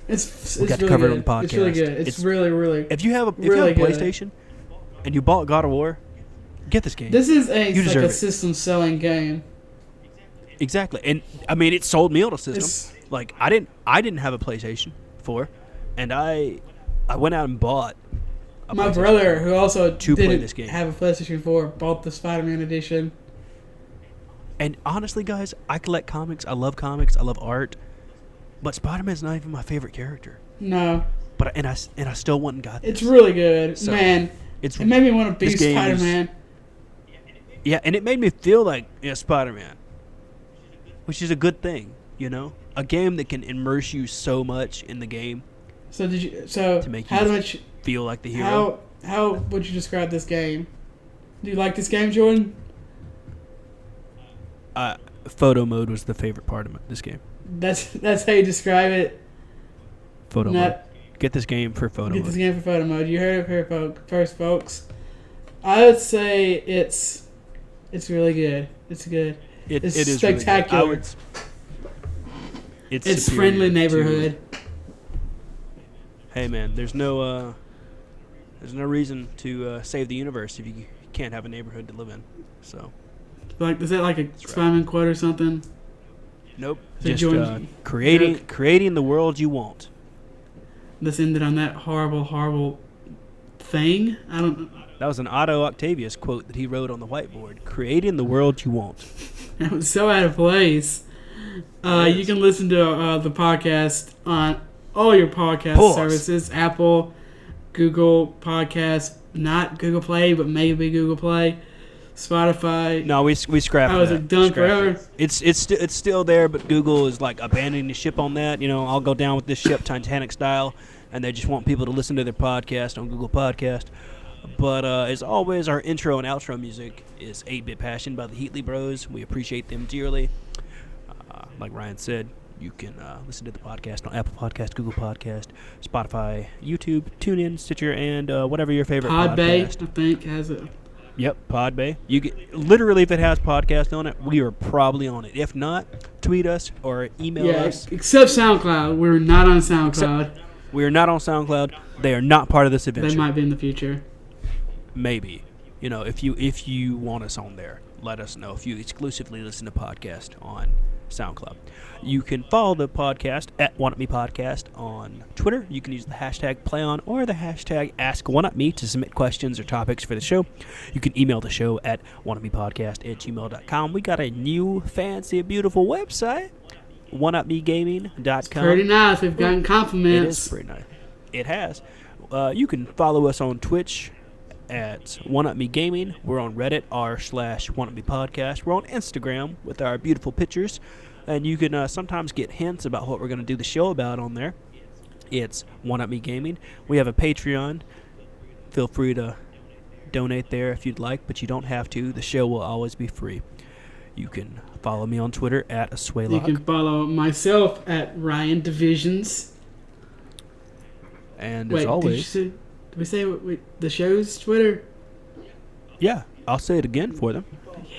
We got to cover it on the podcast. It's really good. It's really, really. If you have a PlayStation and you bought God of War, get this game. This is a system selling game. Exactly, and I mean it sold me on a system. I didn't have a PlayStation 4, and I went out and bought. My brother, who also didn't have a PlayStation 4, bought the Spider-Man edition. And honestly, guys, I collect comics. I love comics. I love art. But Spider-Man's not even my favorite character. No. But I still went and got this. It's really good, so man. It made me want to be Spider-Man. Yeah, and it made me feel like Spider-Man, which is a good thing, A game that can immerse you so much in the game. So to make you feel like the hero. How would you describe this game? Do you like this game, Jordan? Photo mode was the favorite part of this game. That's how you describe it. Photo mode. Get this game for photo mode. Get this game for photo mode. You heard it here first, folks. I would say it's really good. It's good. It is spectacular. Really it's friendly neighborhood. Hey man, there's no reason to save the universe if you can't have a neighborhood to live in. So. Is that a Spider-Man quote or something? Nope. Just creating the world you want. This ended on that horrible, horrible thing. I don't. That was an Otto Octavius quote that he wrote on the whiteboard. Creating the world you want. That was so out of place. You can listen to the podcast on all your podcast services: Apple, Google Podcasts, not Google Play, but maybe Google Play. Spotify. No, we scrapped it. I was done forever. It's still there, but Google is abandoning the ship on that. I'll go down with this ship Titanic style, and they just want people to listen to their podcast on Google Podcast. But as always, our intro and outro music is 8-Bit Passion by the Heatley Bros. We appreciate them dearly. Like Ryan said, You can listen to the podcast on Apple Podcast, Google Podcast, Spotify, YouTube, TuneIn, Stitcher, and whatever your favorite Podbay, podcast. I think, has it. Yep, Podbay. You get, literally, if it has podcast on it, we are probably on it. If not, tweet us or email us. Except SoundCloud. We're not on SoundCloud. We are not on SoundCloud. They are not part of this adventure. They might be in the future. Maybe. You know, if you want us on there, let us know. If you exclusively listen to podcast on SoundCloud. You can follow the podcast at OneUpMePodcast on Twitter. You can use the hashtag PlayOn or the hashtag AskOneUpMe to submit questions or topics for the show. You can email the show at oneupmepodcast@gmail.com. We got a new, fancy, beautiful website, oneupmegaming.com. Pretty nice. We've gotten compliments. It is pretty nice. It has. You can follow us on Twitch at OneUpMeGaming. We're on Reddit, r/OneUpMePodcast. We're on Instagram with our beautiful pictures. And you can sometimes get hints about what we're going to do the show about on there. It's OneUpMeGaming. We have a Patreon. Feel free to donate there if you'd like, but you don't have to. The show will always be free. You can follow me on Twitter at Aswaylock. You can follow myself at Ryan Divisions. And as always... Did we say the show's Twitter? Yeah, I'll say it again for them.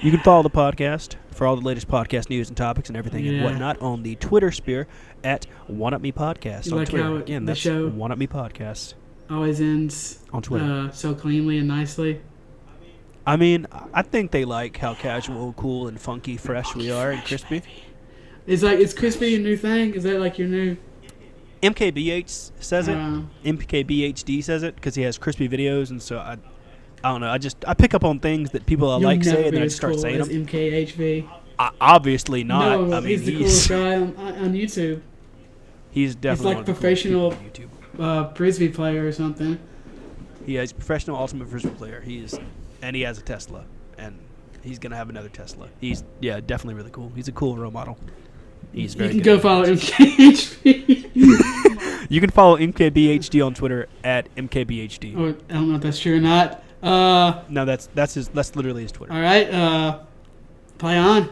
You can follow the podcast for all the latest podcast news and topics and everything and whatnot on the Twitter sphere at OneUpMePodcast on Twitter. Again, that's OneUpMePodcast. Always ends on Twitter so cleanly and nicely. I mean, I think they like how casual, cool, and funky, fresh we are and crispy. Is crispy a new thing? Is that like your new? MKBH says it. MKBHD says it because he has crispy videos, and so I don't know. I pick up on things that people I like say, and then I just start saying them. MKHV. Obviously not. No, I mean, he's the coolest guy on YouTube. He's definitely he's like professional YouTube. frisbee player or something. He is professional ultimate frisbee player. He has a Tesla, and he's gonna have another Tesla. He's definitely really cool. He's a cool role model. He's very. You can go follow MKHV. You can follow MKBHD on Twitter at MKBHD. Oh, I don't know if that's true or not. No, that's literally his Twitter. All right, play on.